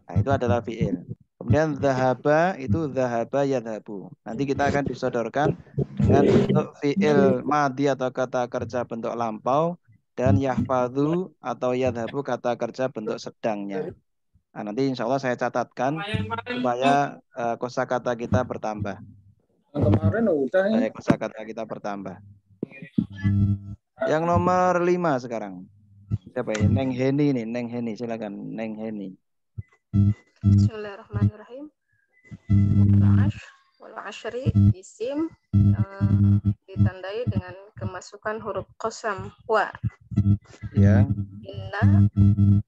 Nah, itu adalah fi'il. Kemudian dhahaba itu dhahaba yadhabu. Nanti kita akan disodorkan dengan bentuk fi'il madhi atau kata kerja bentuk lampau dan yahfadhu atau yadhabu kata kerja bentuk sedangnya. Nah, nanti insya Allah saya catatkan supaya kosakata kita bertambah. Kosakata kita bertambah. Yang nomor 5 sekarang. Siapa ini? Neng Heni nih, Neng Heni, silakan Neng Heni. Bismillahirrahmanirrahim. Wal ashri isim ditandai dengan kemasukan huruf qasam wa. Ya. Inna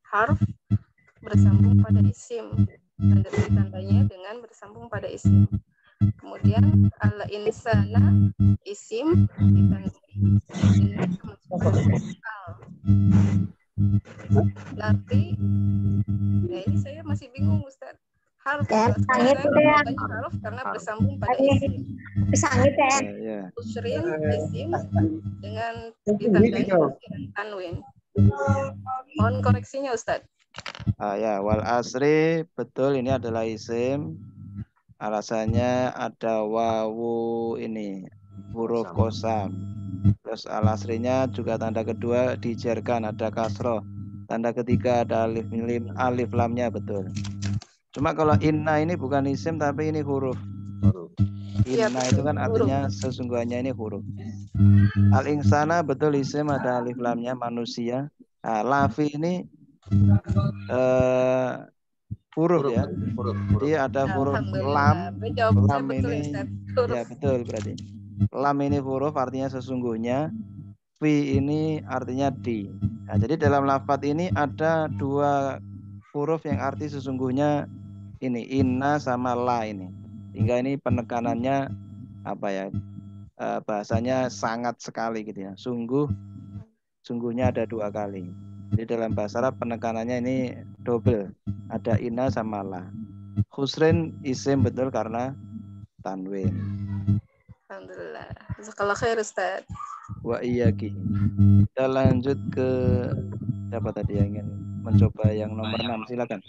harf bersambung pada isim dan ditandainya dengan bersambung pada isim. Kemudian al insana isim ditandai dengan kemasukan huruf al. Nanti, ya ini saya masih bingung Ustaz. Harf harf karena bersambung pada isim. Usrin isim dengan ditandai dengan tanwin. Mohon koreksinya Ustaz. Ya, wal asri betul ini adalah isim. Alasannya ada wawu ini huruf qasam. Terus al asrinya juga tanda kedua dijerkan ada kasroh. Tanda ketiga ada alif lamnya betul. Cuma kalau inna ini bukan isim tapi ini huruf. Inna itu kan artinya sesungguhnya ini huruf. Al insana betul isim ada alif lamnya manusia. Nah, lafi ini huruf ya. Jadi ada huruf lam. Lam ini ya betul berarti. Lam ini huruf artinya sesungguhnya. Fi ini artinya di. Nah, jadi dalam lafadz ini ada dua huruf yang arti sesungguhnya ini inna sama la ini. Hingga ini penekanannya apa ya? Bahasanya sangat sekali gitu ya. Sungguhnya ada dua kali. Jadi dalam bahasa Arab penekanannya ini double. Ada inna sama la. Khusrin isim betul karena tanwin. Alhamdulillah. Jazakallah khair Ustaz. Wa iyaki. Kita lanjut ke siapa tadi yang ingin mencoba yang nomor 6. Silakan.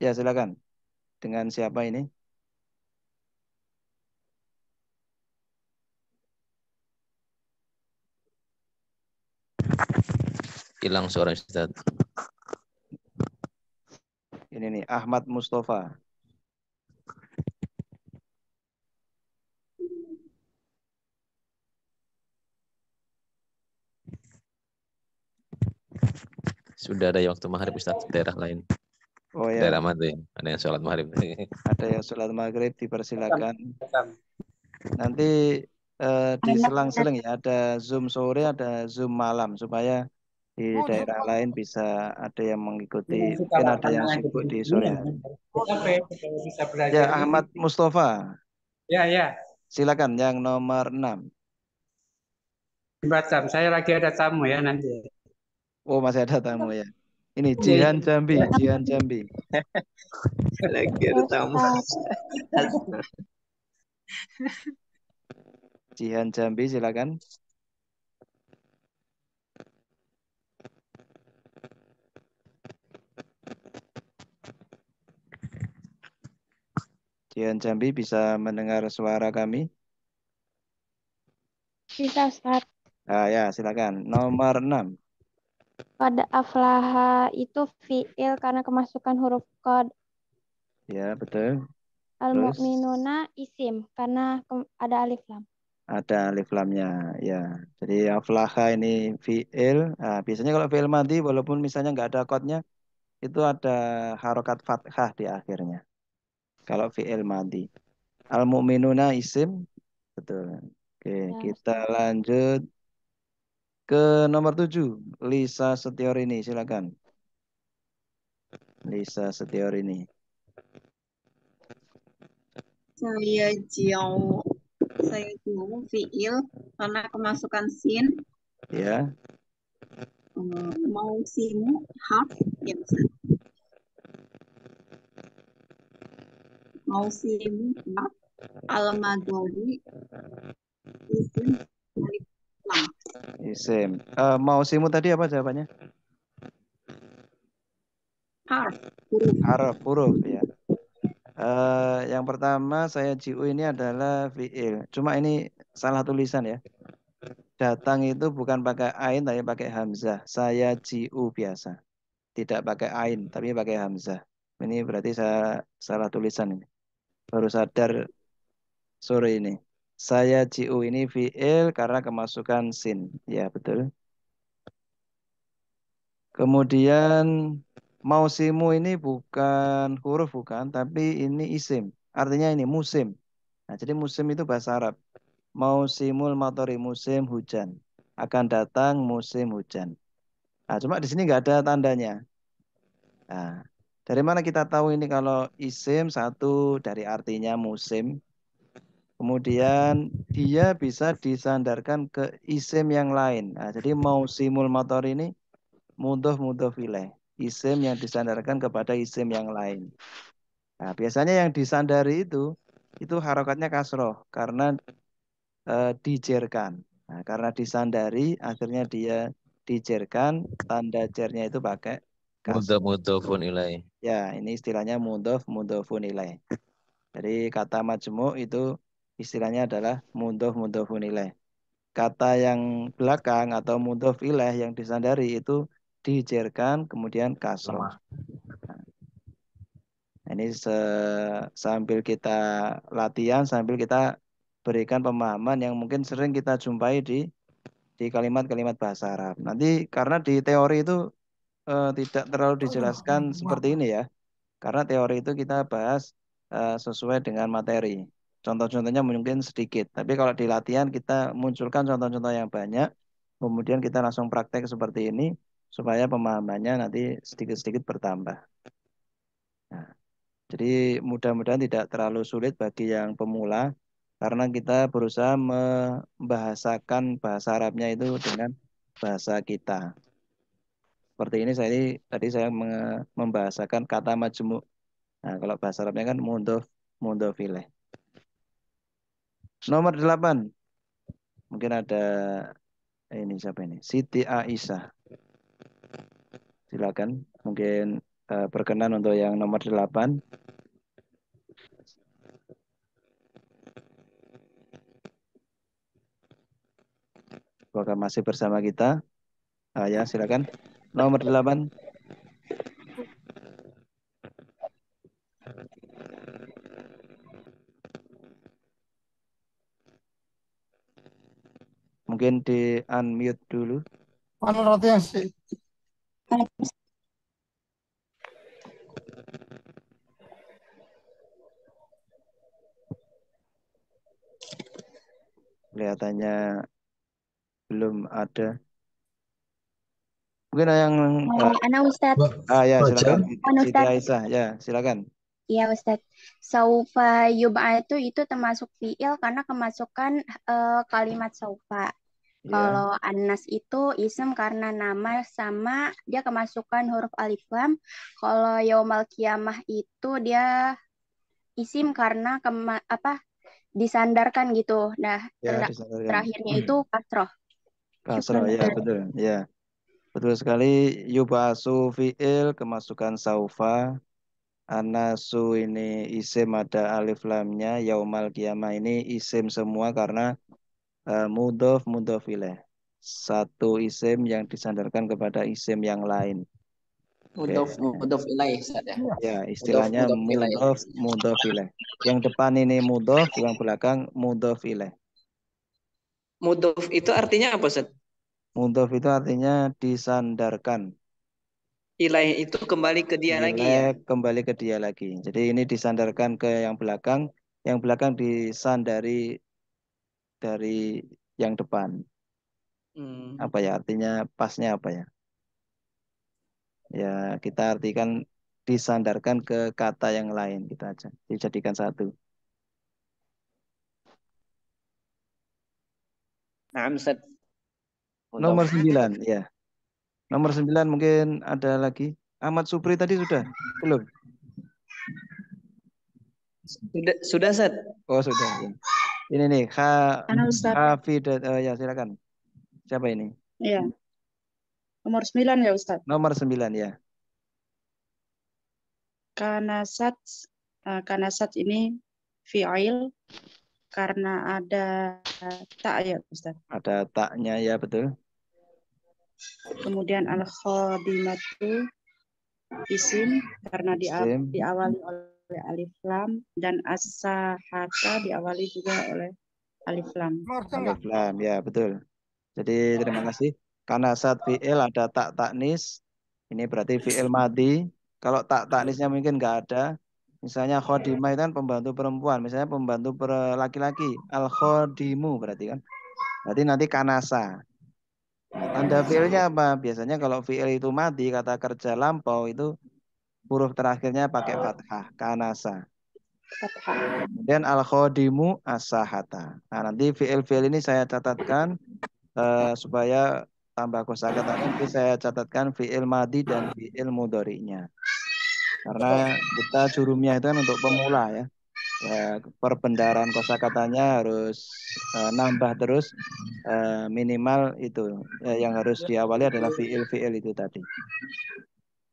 Ya, silakan. Dengan siapa ini? Hilang suara Ustaz. Ini nih, Ahmad Mustafa. Sudah ada yang waktu maghrib Ustaz di daerah lain. Oh ya. Daerah mana ya? Ada yang sholat maghrib. Ada yang sholat maghrib dipersilakan. Nanti di selang-seling ya, ada Zoom sore, ada Zoom malam supaya di daerah lain bisa ada yang mengikuti. Mungkin ada yang sibuk di sore hari. Ya, Ahmad Mustafa. Ya. Silakan yang nomor 6. Batam, saya lagi ada tamu ya nanti. Oh, masih ada tamu ya. Ini Jihan Jambi, Jihan Jambi. Lagi ada tamu. Jihan Jambi, silakan. Jihan Jambi bisa mendengar suara kami? Bisa, Ustaz. Ya, silakan. Nomor 6. Pada aflaha itu fi'il karena kemasukan huruf qad. Ya, betul. Al-mu'minuna isim karena ada alif lam. Ada alif lamnya, ya. Jadi aflaha ini fi'il. Nah, biasanya kalau fi'il madhi, walaupun misalnya nggak ada qadnya, itu ada harokat fathah di akhirnya. Kalau fi'il madhi. Al-mu'minuna isim. Betul. Oke, Ya, kita lanjut ke nomor 7. Lisa Setiorini, silakan. Lisa Setiorini. Saya jiu fiil karena kemasukan sin. Ya. Mau simu harf ya bisa. Mau simu harf al-madori isim alif lam. Isim. Mau simu tadi apa jawabannya? Harf, huruf ya. Yang pertama saya jiu ini adalah fiil. Cuma ini salah tulisan ya. Datang itu bukan pakai ain tapi pakai hamzah. Saya jiu biasa. Tidak pakai ain tapi pakai hamzah. Ini berarti saya salah tulisan ini. Baru sadar sore ini. Saya jiu ini fiil karena kemasukan sin. Ya, betul. Kemudian mausimu ini bukan huruf bukan, tapi ini isim. Artinya ini musim. Nah, jadi musim itu bahasa Arab. Mausimul matori, musim hujan. Akan datang musim hujan. Nah, cuma di sini nggak ada tandanya. Nah, dari mana kita tahu ini kalau isim? Satu, dari artinya musim. Kemudian dia bisa disandarkan ke isim yang lain. Nah, jadi mausimul mator ini mudhof ilaih. Isim yang disandarkan kepada isim yang lain. Nah, biasanya yang disandari itu harokatnya kasroh karena dijerkan. Nah, karena disandari akhirnya dia dijerkan, tanda jernya itu pakai kasroh. Mudhofun ilaih. Ya, ini istilahnya mudhofun ilaih. Jadi kata majmu' itu istilahnya adalah mudhofun ilaih. Kata yang belakang atau mudhof ilaih yang disandari itu dijerkan kemudian kasroh. Nah, ini sambil kita latihan, sambil kita berikan pemahaman yang mungkin sering kita jumpai di kalimat-kalimat bahasa Arab. Nanti karena di teori itu tidak terlalu dijelaskan seperti ini ya. Karena teori itu kita bahas sesuai dengan materi. Contoh-contohnya mungkin sedikit. Tapi kalau di latihan kita munculkan contoh-contoh yang banyak. Kemudian kita langsung praktek seperti ini. Supaya pemahamannya nanti sedikit-sedikit bertambah. Nah, jadi mudah-mudahan tidak terlalu sulit bagi yang pemula. Karena kita berusaha membahasakan bahasa Arabnya itu dengan bahasa kita. Seperti ini tadi saya membahasakan kata majmu'. Nah, kalau bahasa Arabnya kan mudhof ilaih. Nomor 8. Mungkin ada ini siapa ini? Siti Aisyah. Silakan. Mungkin berkenan untuk yang nomor 8. Apakah masih bersama kita? Ya, silakan. Nomor 8. Mungkin di unmute dulu. Mana roti sih? Kelihatannya belum ada. Mungkin yang Ana Ustadz. ya silakan. Siti Aisyah, ya silakan. Iya Ustadz. Saufa yub'atu itu termasuk fi'il karena kemasukan kalimat saufa. Kalau Anas itu isim karena nama sama dia kemasukan huruf alif lam. Kalau yaumal qiyamah itu dia isim karena disandarkan gitu. Nah, terakhirnya itu kasroh. Kasroh, ya betul. Ya. Betul sekali. Yub'asu fi'il kemasukan saufa. Anasu ini isim ada alif lamnya. Yaumal qiyamah ini isim semua karena mudhof ilaih. Satu isim yang disandarkan kepada isim yang lain. Mudhof ilaih. Ya, istilahnya mudhof ilaih. Yang depan ini mudhof, yang belakang mudhof ilaih. Mudhof itu artinya apa, Ustaz? Mudhof itu artinya disandarkan. Ilaih itu kembali ke dia lagi ya? Kembali ke dia lagi. Jadi ini disandarkan ke yang belakang disandari dari yang depan. Apa ya artinya pasnya apa ya? Ya kita artikan disandarkan ke kata yang lain kita aja. Dijadikan satu. Nah, Ustaz. Nomor 9 ya. Nomor 9 mungkin ada lagi. Ahmad Supri tadi sudah? Belum? Sudah, Ustaz. Oh, sudah. Ya. Ini nih, Hafidat. Ya, silakan. Siapa ini? Iya. Nomor 9 ya, Ustaz. Nomor 9 ya. Kanasat ini fi'il karena ada tak ya, Ustaz. Ada taknya ya, betul. Kemudian al-khadimatu isim karena diawali oleh alif lam dan as-sahata diawali juga oleh alif lam. Alif lam ya, betul. Jadi terima kasih. Kanasat fi'il ada tak taknis. Ini berarti fi'il madi. Kalau tak taknisnya mungkin nggak ada. Misalnya khodimah itu kan pembantu perempuan. Misalnya pembantu laki-laki. Al-khodimu berarti kan. Berarti nanti kanasa. Nah, tanda fi'ilnya apa? Biasanya kalau fi'il itu madi, kata kerja lampau itu huruf terakhirnya pakai fathah. Kanasa. Kemudian al-khodimu as-sahata. Nah, nanti fi'il ini saya catatkan supaya tambah kosakatanya nanti saya catatkan fi'il madi dan fi'il mudhari'nya. Karena kita jurumnya itu kan untuk pemula ya. Perbendaharaan kosakatanya harus nambah terus minimal itu. Yang harus diawali adalah fi'il itu tadi.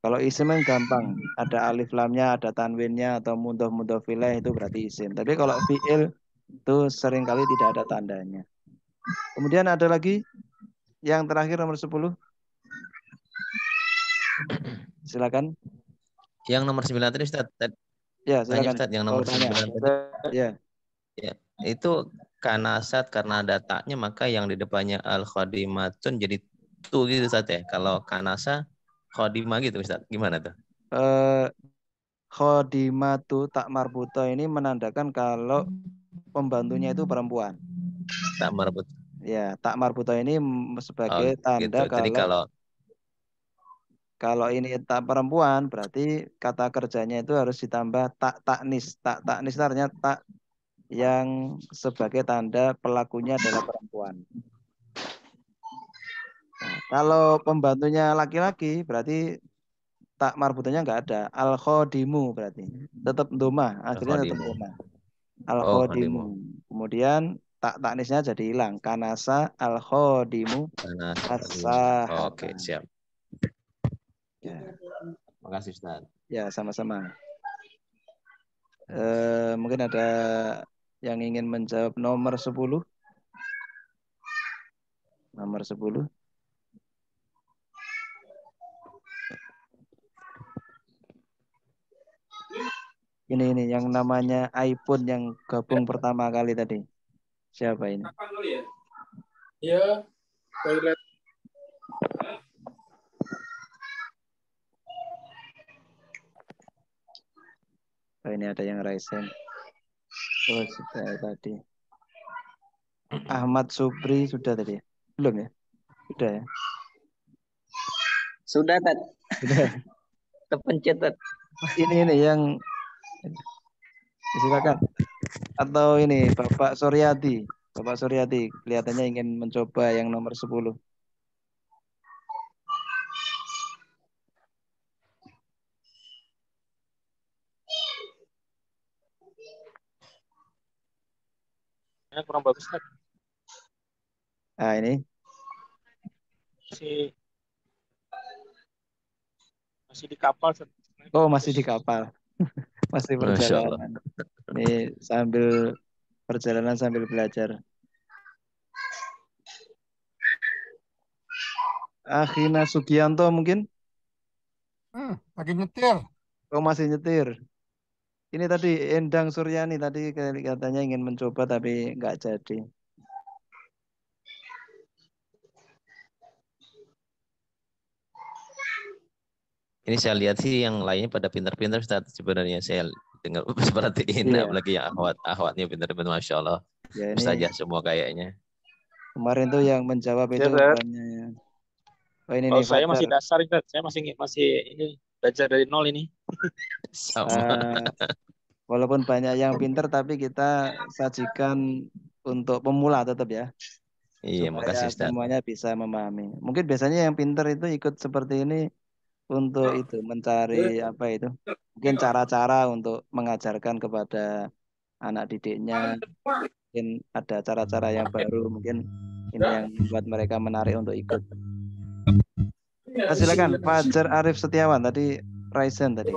Kalau isim kan gampang, ada alif lamnya, ada tanwinnya atau mudhof ilaih itu berarti isim. Tapi kalau fi'il itu seringkali tidak ada tandanya. Kemudian ada lagi yang terakhir nomor 10. Silakan. Yang nomor 9 tadi Ustaz. Ya, silakan. Ustaz, yang nomor 9 tadi. Ya. Itu kanasat karena ada taknya maka yang di depannya al-khadimatun jadi tu gitu Ustaz ya. Kalau kanasa Khodimah gitu Ustaz. Gimana tuh? Khodimatu tak marbuto ini menandakan kalau pembantunya itu perempuan. Tak marbut. Ya, tak marbuto ini sebagai gitu. tanda Jadi kalau ini tak perempuan berarti kata kerjanya itu harus ditambah tak taknis. Tak taknis artinya tak yang sebagai tanda pelakunya adalah perempuan. Nah, kalau pembantunya laki-laki berarti tak marbutannya nggak ada. Al khodimu berarti tetap doma, akhirnya tetap doma. Al khodimu. Kemudian tak taknisnya jadi hilang. Kanasa al khodimu asah. Oke, siap. Ya. Makasih Ustaz. Ya, sama-sama. Mungkin ada yang ingin menjawab nomor 10. Nomor 10. Ini yang namanya iPhone yang gabung pertama kali tadi. Siapa ini? Ya, toilet. Oh, ini ada yang raise hand. Oh, sudah tadi. Ahmad Supri sudah tadi. Belum ya? Sudah ya? Sudah, Tat. Sudah. Terpencet, Tat. Ini yang silakan. Atau ini Bapak Suryadi. Bapak Suryadi kelihatannya ingin mencoba yang nomor 10. Kurang bagus kan? Nah, ini masih di kapal. Oh, masih di kapal. Masih perjalanan. Ini sambil perjalanan sambil belajar. Akhina Sugianto mungkin? Lagi nyetir. Oh, masih nyetir. Ini tadi Endang Suryani tadi katanya ingin mencoba tapi nggak jadi. Ini saya lihat sih yang lainnya pada pintar-pintar Ustaz. Sebenarnya saya dengar seperti ini, apalagi yang akhwatnya pintar-pintar, Masya Allah. Ya, ini Ustazah semua kayaknya. kemarin tuh yang menjawab itu banyak. Oh, ini nih saya masih Fajar. dasar, saya masih ini belajar dari nol ini. Walaupun banyak yang pintar tapi kita sajikan untuk pemula tetap ya. Iya, supaya makasih Ustaz. semuanya bisa memahami. Mungkin biasanya yang pintar itu ikut seperti ini untuk itu mencari apa itu? Mungkin cara-cara untuk mengajarkan kepada anak didiknya. Mungkin ada cara-cara yang baru, mungkin ini yang membuat mereka menarik untuk ikut. Silakan Fajar Arif Setiawan tadi Raisen tadi.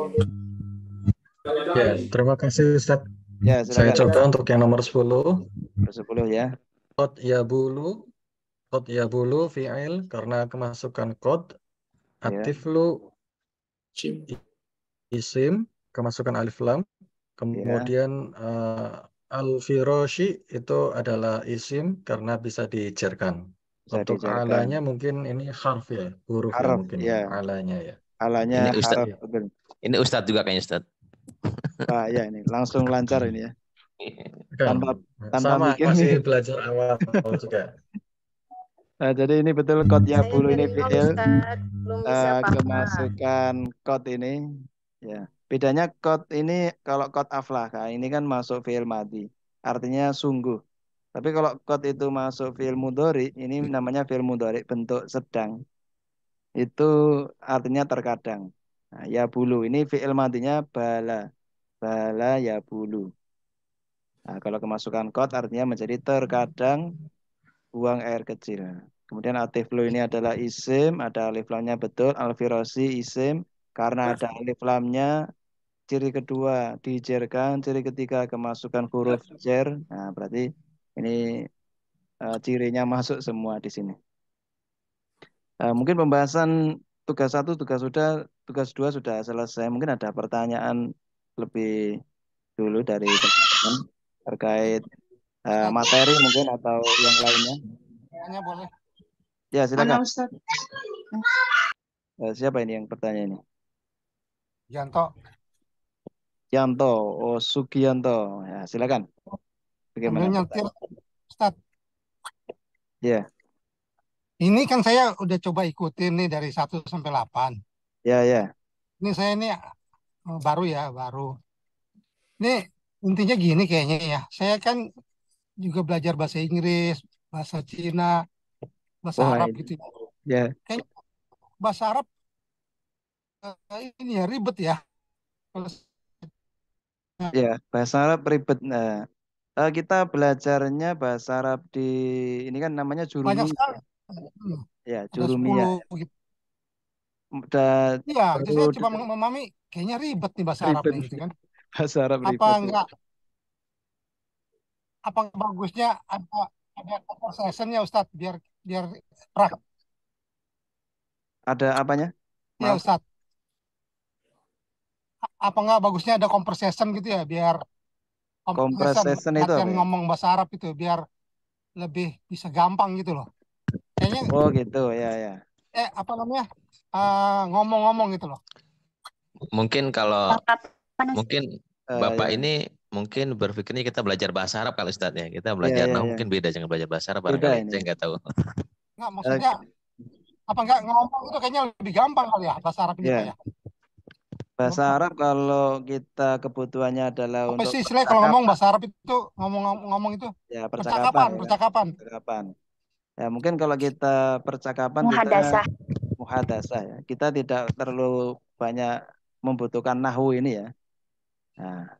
Ya, terima kasih Ustaz. Ya, saya coba untuk yang nomor 10. Nomor 10 ya. Qad yabulu fi'il karena kemasukan qad, atiflu isim kemasukan alif lam, kemudian al-firashi itu adalah isim karena bisa dijarkan. Untuk alanya mungkin ini harf ya, huruf ya mungkin alanya ya. Alanya harf. Ini Ustadz juga kayaknya Ustadz. Pak ya ini langsung lancar ini ya. Tanpa sama mikir masih nih. belajar awal juga. Nah, jadi ini betul qad yabulu ini fi'il kemasukan qad ini ya. Bedanya qad ini kalau qad aflaha ini kan masuk fi'il madhi. Artinya sungguh. Tapi kalau qad itu masuk fi'il mudhari, ini namanya fi'il mudhari bentuk sedang. Itu artinya terkadang. Nah, ya bulu ini fi'il madhinya bala. Bala ya bulu. Nah, kalau kemasukan qad artinya menjadi terkadang buang air kecil. Kemudian atiflu ini adalah isim, ada alif lamnya betul. Al-firasi isim, karena ada alif lamnya. Ciri kedua dijerkan, ciri ketiga kemasukan huruf jer. Nah, berarti ini cirinya masuk semua di sini. Mungkin pembahasan tugas 1, tugas 2 sudah selesai. Mungkin ada pertanyaan lebih dulu dari teman-teman terkait materi mungkin atau yang lainnya. Boleh. Ya, silakan. Siapa ini yang bertanya ini? Yanto. Yanto, oh Sugiyanto. Ya, silakan. Bagaimana Sambil nyetir, pertanyaan? Ustaz. Ya, Ini kan saya udah coba ikutin nih dari 1 sampai 8. ya, ya. Ini saya ini baru ya, baru. Ini intinya gini kayaknya ya. Saya kan juga belajar bahasa Inggris, bahasa Cina, bahasa Wah, Arab ini. gitu. Ya, Kayak bahasa Arab ini ya ribet ya. Kalau ya. Bahasa Arab ribet. Nah, kita belajarnya bahasa Arab di ini kan namanya banyak Jurumi. sekali. Hmm, Ya, ada Jurumiyah. 10 gitu. Udah Iya, jadi perlu saya coba memahami kayaknya ribet nih bahasa ribet. Arabnya gitu kan. Bahasa Arab Apa ribet. apa bagusnya ada conversation ya Ustadz biar biar praktis Ada apanya? ya Maaf. Ustadz. Apa nggak bagusnya ada conversation gitu ya biar conversation Compression itu latihan apa ya? ngomong bahasa Arab itu biar lebih bisa gampang gitu loh. Kayaknya Oh gitu, ya, ya. apa namanya ngomong-ngomong gitu loh. Mungkin kalau mungkin Bapak ya. ini mungkin berpikirnya kita belajar bahasa Arab kalau Ustadz ya. Kita Ya, belajar ya, nah ya. mungkin beda jangan belajar bahasa Arab Beda barangkali. ini. Saya nggak tahu. Nggak maksudnya apa nggak ngomong itu kayaknya lebih gampang kali ya bahasa Arab ini Pak Ya. ya. Bahasa Arab kalau kita kebutuhannya adalah Apa untuk sih istilahnya kalau ngomong percakapan. bahasa Arab itu ngomong itu Ya, percakapan. percakapan, Ya. percakapan. Percakapan. Ya, mungkin kalau kita percakapan kita Muhadasah. muhadasah ya. Kita tidak terlalu banyak membutuhkan nahwu ini ya. Nah,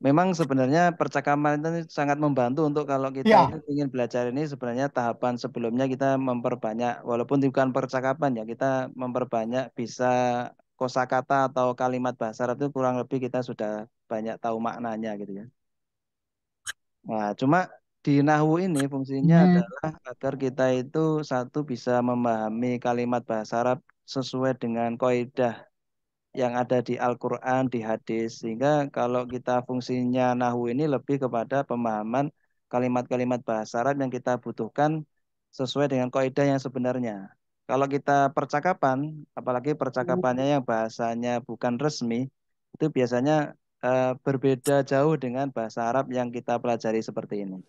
memang sebenarnya percakapan itu sangat membantu untuk kalau kita Ya. itu ingin belajar ini sebenarnya tahapan sebelumnya kita memperbanyak walaupun bukan percakapan ya kita memperbanyak bisa kosakata atau kalimat bahasa Arab itu kurang lebih kita sudah banyak tahu maknanya gitu ya. Nah, cuma di nahwu ini fungsinya adalah agar kita itu satu bisa memahami kalimat bahasa Arab sesuai dengan kaidah yang ada di Al-Quran, di hadis. Sehingga kalau kita fungsinya nahwu ini lebih kepada pemahaman kalimat-kalimat bahasa Arab yang kita butuhkan sesuai dengan kaidah yang sebenarnya. Kalau kita percakapan, apalagi percakapannya yang bahasanya bukan resmi, itu biasanya berbeda jauh dengan bahasa Arab yang kita pelajari seperti ini.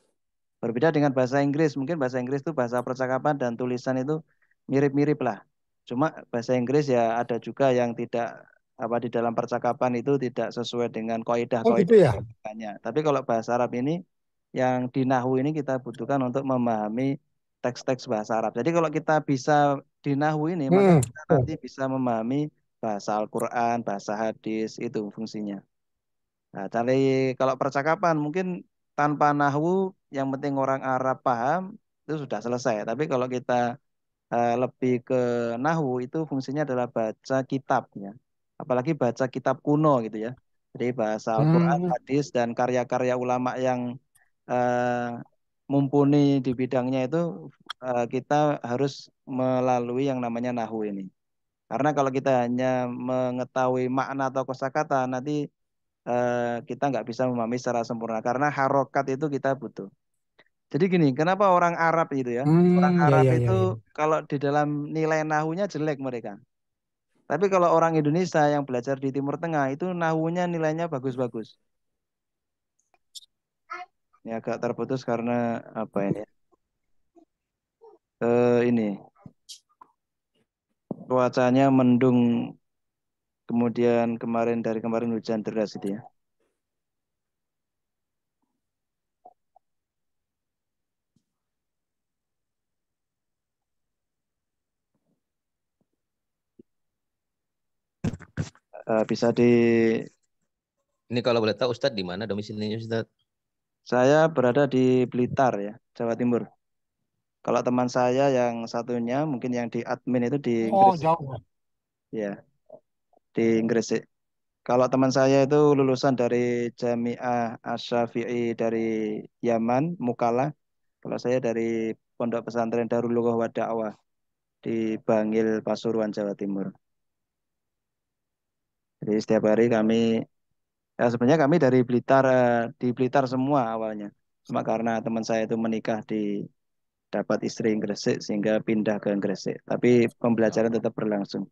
Berbeda dengan bahasa Inggris, mungkin bahasa Inggris itu bahasa percakapan dan tulisan itu mirip-mirip lah. Cuma bahasa Inggris ya ada juga yang tidak apa di dalam percakapan itu tidak sesuai dengan Oh gitu ya. kaidah-kaidahnya. Tapi kalau bahasa Arab ini yang di nahwu ini kita butuhkan untuk memahami teks-teks bahasa Arab. Jadi kalau kita bisa di nahwu ini maka kita nanti bisa memahami bahasa Al-Quran, bahasa hadis itu fungsinya. Nah, cari kalau percakapan mungkin tanpa nahwu yang penting orang Arab paham itu sudah selesai. Tapi kalau kita lebih ke nahwu itu fungsinya adalah baca kitab ya. Apalagi baca kitab kuno gitu ya. Jadi bahasa Al-Quran, hadis dan karya-karya ulama yang mumpuni di bidangnya itu kita harus melalui yang namanya nahwu ini. Karena kalau kita hanya mengetahui makna atau kosakata nanti kita nggak bisa memahami secara sempurna karena harokat itu kita butuh. Jadi gini, kenapa orang Arab itu ya? Orang Ya, Arab ya, itu ya, ya. kalau di dalam nilai nahunya jelek mereka. Tapi kalau orang Indonesia yang belajar di Timur Tengah itu nahunya nilainya bagus-bagus. Ini agak terputus karena apa ini? Ini cuacanya mendung, kemudian dari kemarin hujan deras itu ya. Bisa di Ini kalau boleh tahu Ustadz di mana domisilinya Ustadz? Saya berada di Blitar ya, Jawa Timur. Kalau teman saya yang satunya mungkin yang di admin itu di Oh Inggris. jauh. Ya, di Inggris sih. Kalau teman saya itu lulusan dari Jami'ah Asy-Syafi'i dari Yaman, Mukalla. Kalau saya dari Pondok Pesantren Darul Lughah wa Da'wah di Bangil, Pasuruan, Jawa Timur. Jadi setiap hari kami, ya sebenarnya kami dari Blitar, di Blitar semua awalnya. Cuma karena teman saya itu menikah di dapat istri yang Gresik sehingga pindah ke Gresik. Tapi pembelajaran tetap berlangsung.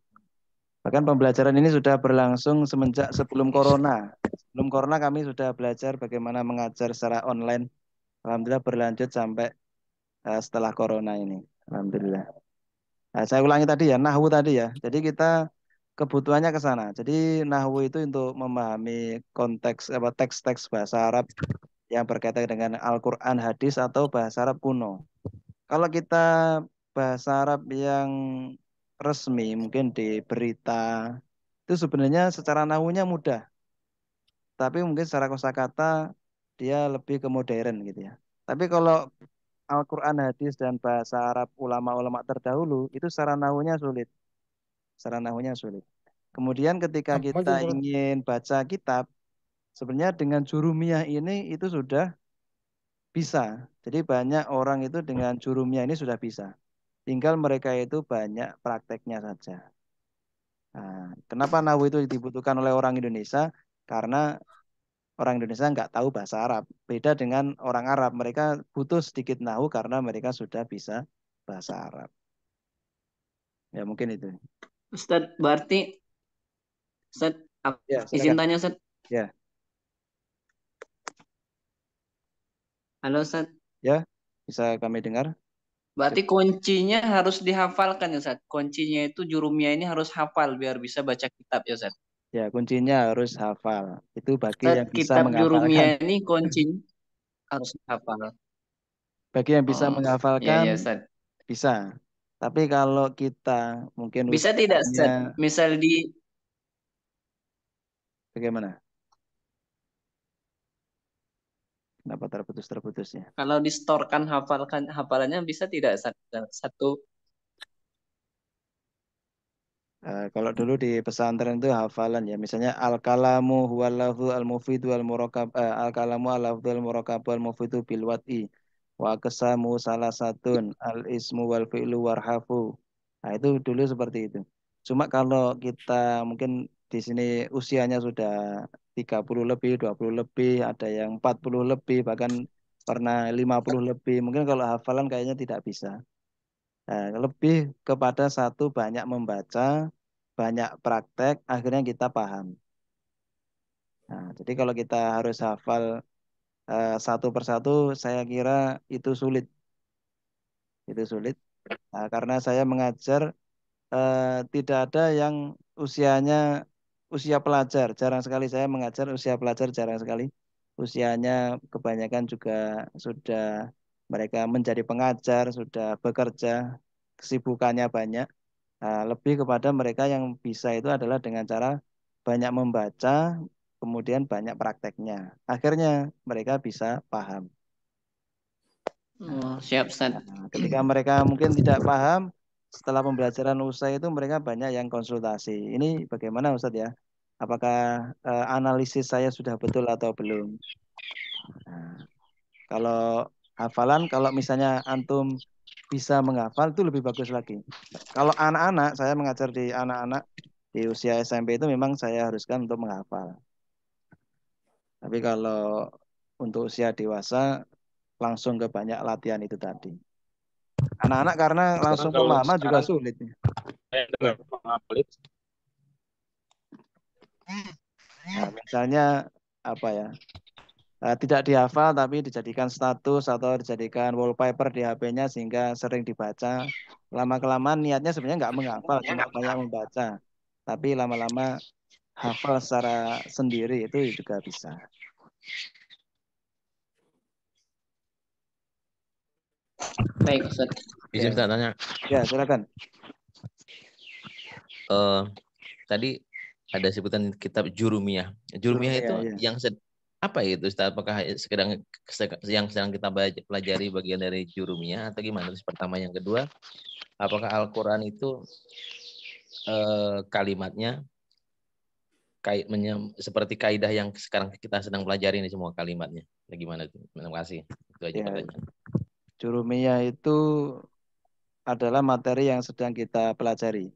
Bahkan pembelajaran ini sudah berlangsung semenjak sebelum corona. Sebelum corona kami sudah belajar bagaimana mengajar secara online. Alhamdulillah berlanjut sampai setelah corona ini. Alhamdulillah. Nah, saya ulangi tadi ya, nahwu tadi ya. Jadi kita kebutuhannya ke sana. Jadi nahwu itu untuk memahami konteks teks-teks bahasa Arab yang berkaitan dengan Al-Quran, hadis atau bahasa Arab kuno. Kalau kita bahasa Arab yang resmi, mungkin di berita, itu sebenarnya secara nahwunya mudah. Tapi mungkin secara kosakata dia lebih ke modern gitu ya. Tapi kalau Al-Quran, hadis, dan bahasa Arab ulama-ulama terdahulu, itu secara nahwunya sulit. Secara nahwunya sulit. Kemudian ketika kita ingin baca kitab, sebenarnya dengan jurumiyah ini itu sudah bisa. Jadi banyak orang itu dengan jurumiyah ini sudah bisa. Tinggal mereka itu banyak prakteknya saja. Nah, kenapa nahwu itu dibutuhkan oleh orang Indonesia? Karena orang Indonesia nggak tahu bahasa Arab. Beda dengan orang Arab. Mereka butuh sedikit nahwu karena mereka sudah bisa bahasa Arab. Ya mungkin itu. Ustadz, berarti Ustadz, ya, izin tanya Ustadz. Ya. Halo Ustadz. Ya, bisa kami dengar. Berarti kuncinya harus dihafalkan ya Ustaz. Kuncinya itu jurumiyah ini harus hafal biar bisa baca kitab ya Ustaz. Ya, kuncinya harus hafal. Itu bagi Ustaz, yang bisa kitab menghafalkan. jurumiyah ini kuncinya harus hafal. Bagi yang bisa menghafalkan, ya, Ustaz. bisa. Tapi kalau kita mungkin bisa tidak Ustaz? Misal di bagaimana? Kenapa terputus-terputusnya? Kalau distorkan hafalannya bisa tidak satu? Kalau dulu di pesantren itu hafalan ya, misalnya al-kalamu huwallahu al-mufidu al-murakab al-kalamu al-lafdu al-murakabu al-mufidu bil wat'i wa kesamu salah satun al-ismu wal fi'lu warhafu. Nah, itu dulu seperti itu. Cuma kalau kita mungkin di sini usianya sudah 30 lebih, 20 lebih, ada yang 40 lebih, bahkan pernah 50 lebih. Mungkin kalau hafalan kayaknya tidak bisa. Lebih kepada satu banyak membaca, banyak praktek, akhirnya kita paham. Nah, jadi kalau kita harus hafal satu persatu, saya kira itu sulit. Itu sulit. Nah, karena saya mengajar tidak ada yang usianya usia pelajar. Jarang sekali saya mengajar usia pelajar, jarang sekali. Usianya kebanyakan juga sudah mereka menjadi pengajar, sudah bekerja, kesibukannya banyak. Nah, lebih kepada mereka yang bisa itu adalah dengan cara banyak membaca, kemudian banyak prakteknya. Akhirnya mereka bisa paham. Siap, Ustaz. Nah, ketika mereka mungkin tidak paham, setelah pembelajaran usai itu mereka banyak yang konsultasi. Ini bagaimana Ustaz ya? Apakah analisis saya sudah betul atau belum? Nah, kalau hafalan, kalau misalnya antum bisa menghafal itu lebih bagus lagi. Kalau anak-anak, saya mengajar di anak-anak di usia SMP itu memang saya haruskan untuk menghafal. Tapi kalau untuk usia dewasa langsung ke banyak latihan itu tadi. Anak-anak karena langsung pemahaman juga sulit. Nah, misalnya apa ya? Tidak dihafal tapi dijadikan status atau dijadikan wallpaper di HP-nya sehingga sering dibaca. Lama-kelamaan niatnya sebenarnya nggak menghafal, cuma banyak membaca. Tapi lama-lama hafal secara sendiri itu juga bisa. Baik, Ustaz. Bisa kita tanya? Ya, silakan. Tadi ada sebutan kitab jurumiyah. Jurumiyah itu yang apa itu Ustaz? Apakah yang sedang kita pelajari bagian dari jurumiyah atau gimana? Terus pertama, yang kedua, apakah Al-Quran itu kalimatnya seperti kaidah yang sekarang kita sedang pelajari ini semua kalimatnya? Bagaimana itu? Terima kasih. Itu aja pertanyaan. Jurumiyah itu adalah materi yang sedang kita pelajari.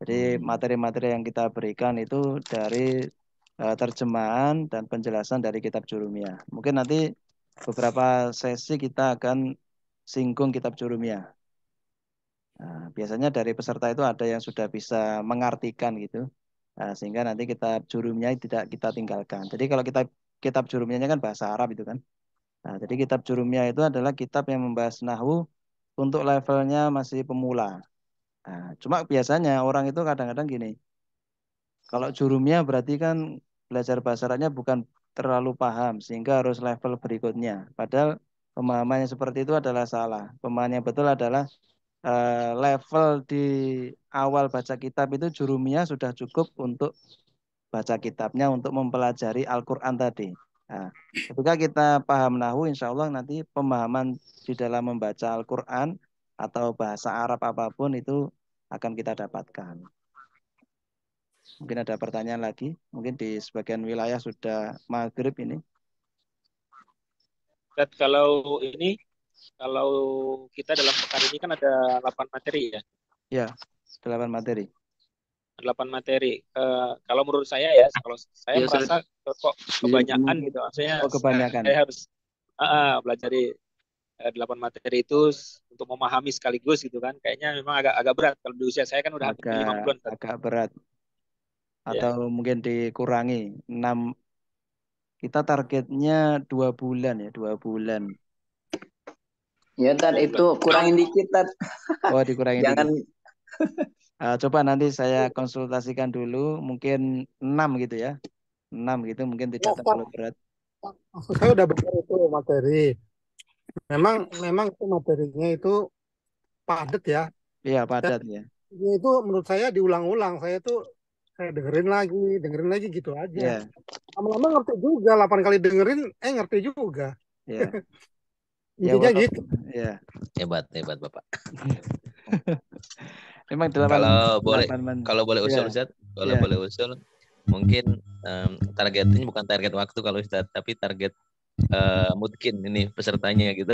Jadi materi-materi yang kita berikan itu dari terjemahan dan penjelasan dari kitab Jurumiyah. Mungkin nanti beberapa sesi kita akan singgung kitab jurumiyah. Nah, biasanya dari peserta itu ada yang sudah bisa mengartikan gitu. Nah, sehingga nanti kitab jurumiyah tidak kita tinggalkan. Jadi kalau kitab jurumiyahnya kan bahasa Arab itu kan. Nah, jadi kitab jurumiyah itu adalah kitab yang membahas nahwu untuk levelnya masih pemula. Nah, cuma biasanya orang itu kadang-kadang gini. Kalau jurumiyah berarti kan belajar bahasa Arabnya bukan terlalu paham sehingga harus level berikutnya. Padahal pemahaman yang seperti itu adalah salah. Pemahaman yang betul adalah level di awal baca kitab itu jurumiyah sudah cukup untuk baca kitabnya, untuk mempelajari Al-Quran tadi. Nah, ketika kita paham nahwu, insya Allah nanti pemahaman di dalam membaca Al-Quran atau bahasa Arab apapun itu akan kita dapatkan. Mungkin ada pertanyaan lagi. Mungkin di sebagian wilayah sudah maghrib ini. Dan kalau kita dalam pekan ini kan ada 8 materi ya? Ya, 8 materi. 8 materi. Kalau menurut saya ya, kalau saya merasa kok kebanyakan gitu. Maksudnya kebanyakan. Saya harus belajar 8 materi itu untuk memahami sekaligus gitu kan. Kayaknya memang agak berat. Kalau di usia saya kan udah hampir 5 bulan. Agak berat. Atau mungkin dikurangi 6. Kita targetnya 2 bulan ya, 2 bulan. Ya Tad, itu kurangin dikit Tad. Oh, dikurangin Jangan dikit. Coba nanti saya konsultasikan dulu, mungkin 6 gitu ya. 6 gitu mungkin tidak terlalu berat. Saya udah benar itu materi. Memang itu materinya itu padat ya. Iya, padat ya. Itu menurut saya diulang-ulang. Saya dengerin lagi gitu aja. Lama-lama ngerti juga, 8 kali dengerin, ngerti juga. Iya. Intinya gitu. Iya. Hebat Bapak. Memang kalau boleh usul Ustaz, boleh usul, mungkin targetnya bukan target waktu kalau Ustaz, tapi target mungkin ini pesertanya gitu.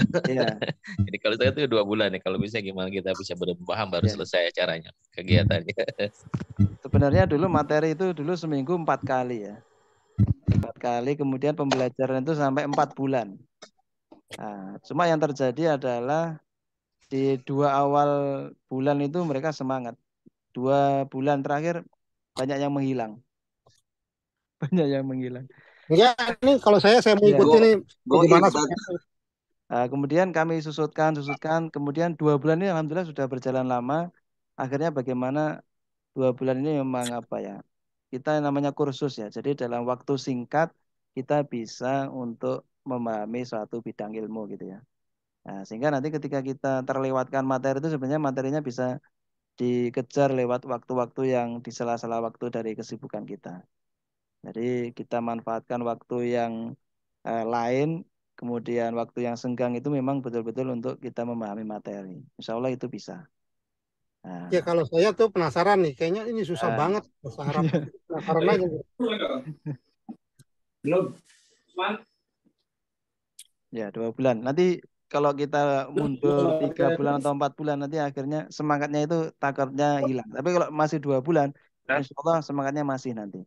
Jadi kalau saya itu 2 bulan ya, kalau bisa gimana kita bisa paham baru selesai acaranya, kegiatannya. Sebenarnya dulu materi itu dulu seminggu 4 kali ya. 4 kali, kemudian pembelajaran itu sampai 4 bulan. Nah, cuma yang terjadi adalah di 2 awal bulan itu mereka semangat. 2 bulan terakhir banyak yang menghilang. Banyak yang menghilang. Ya, ini kalau saya mau ikuti nih gimana. Kemudian kami susutkan. Kemudian 2 bulan ini alhamdulillah sudah berjalan lama. Akhirnya bagaimana 2 bulan ini memang kita namanya kursus ya. Jadi dalam waktu singkat kita bisa untuk memahami suatu bidang ilmu gitu ya. Nah, sehingga nanti ketika kita terlewatkan materi itu sebenarnya materinya bisa dikejar lewat waktu-waktu yang di sela-sela waktu dari kesibukan kita. Jadi kita manfaatkan waktu yang lain, kemudian waktu yang senggang itu memang betul-betul untuk kita memahami materi. Insya Allah itu bisa. Nah. Ya kalau saya tuh penasaran nih, kayaknya ini susah banget bahasa Arab. Penasaran aja. Belum. Ya 2 bulan. Nanti kalau kita mundur 3 bulan atau 4 bulan nanti akhirnya semangatnya itu takutnya hilang. Tapi kalau masih 2 bulan, insya Allah semangatnya masih nanti.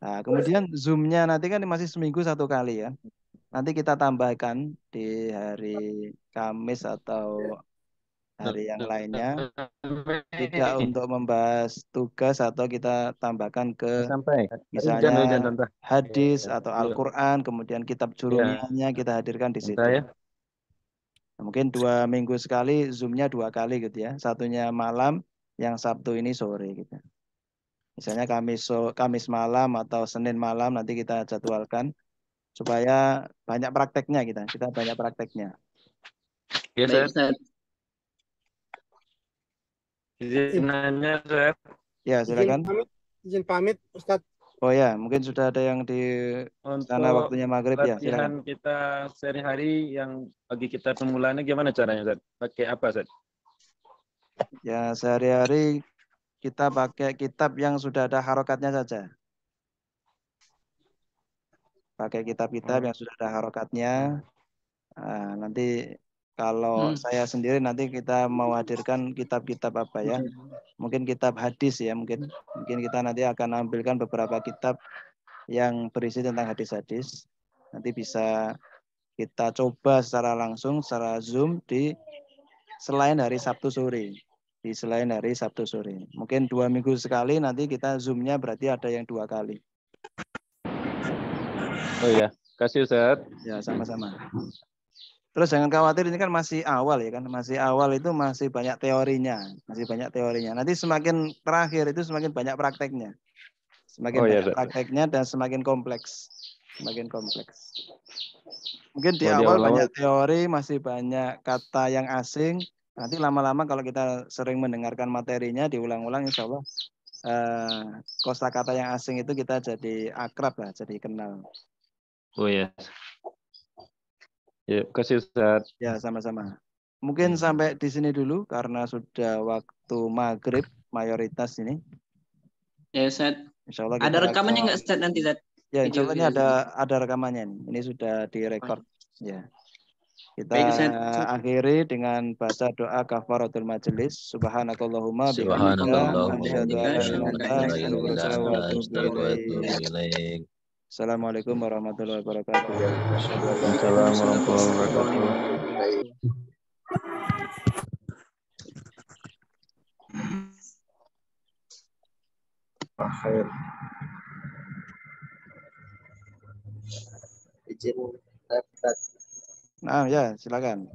Nah, kemudian Zoom-nya nanti kan masih seminggu 1 kali ya. Nanti kita tambahkan di hari Kamis atau hari yang lainnya. Tidak untuk membahas tugas atau kita tambahkan ke misalnya hadis atau Al-Quran, kemudian kitab jurumiyahnya kita hadirkan di situ. Nah, mungkin 2 minggu sekali, Zoom-nya 2 kali gitu ya. Satunya malam, yang Sabtu ini sore gitu. Misalnya Kamis malam atau Senin malam nanti kita jadwalkan supaya banyak prakteknya kita banyak prakteknya. Ya, Ustaz. Izin nanya, Ustaz. Ya, silakan. Izin pamit, Ustaz. Oh ya, mungkin sudah ada yang di sana waktunya maghrib ya, silakan. Kita sehari-hari yang bagi kita pemulanya gimana caranya, Ustaz? Pakai apa, Ustaz? Ya, sehari-hari kita pakai kitab yang sudah ada harokatnya saja. Pakai kitab-kitab yang sudah ada harokatnya. Nah, nanti kalau saya sendiri nanti kita mau hadirkan kitab-kitab apa ya? Mungkin kitab hadis ya, mungkin kita nanti akan ambilkan beberapa kitab yang berisi tentang hadis-hadis. Nanti bisa kita coba secara langsung, secara Zoom di selain hari Sabtu sore. Di selain hari Sabtu sore. Mungkin 2 minggu sekali, nanti kita Zoom-nya berarti ada yang 2 kali. Oh ya, kasih Ustaz. Ya, sama-sama. Terus jangan khawatir, ini kan masih awal ya kan, masih awal itu masih banyak teorinya, Nanti semakin terakhir itu semakin banyak prakteknya, prakteknya dan semakin kompleks, Mungkin di awal banyak teori, masih banyak kata yang asing. Nanti lama-lama kalau kita sering mendengarkan materinya diulang-ulang, insya Allah kosakata yang asing itu kita jadi akrab lah, jadi kenal. Oh ya. Ya, kasih Ustaz. Ya, sama-sama. Mungkin sampai di sini dulu karena sudah waktu maghrib mayoritas ini. Ya, Ustaz. Insya Allah ada rekamannya nggak Ustaz nanti, Ustaz? Ya, insya Allah ini ada rekamannya nih. Ini sudah direkod. Ya. Kita akhiri dengan baca doa kafaratul majelis. Subhanakallahumma bihamdika asyhadu an la ilaha illa anta astaghfiruka wa atubu ilaik. Assalamualaikum warahmatullahi wabarakatuh. Waalaikumsalam warahmatullahi wabarakatuh. Akhir. Izin Nah, ya, silakan.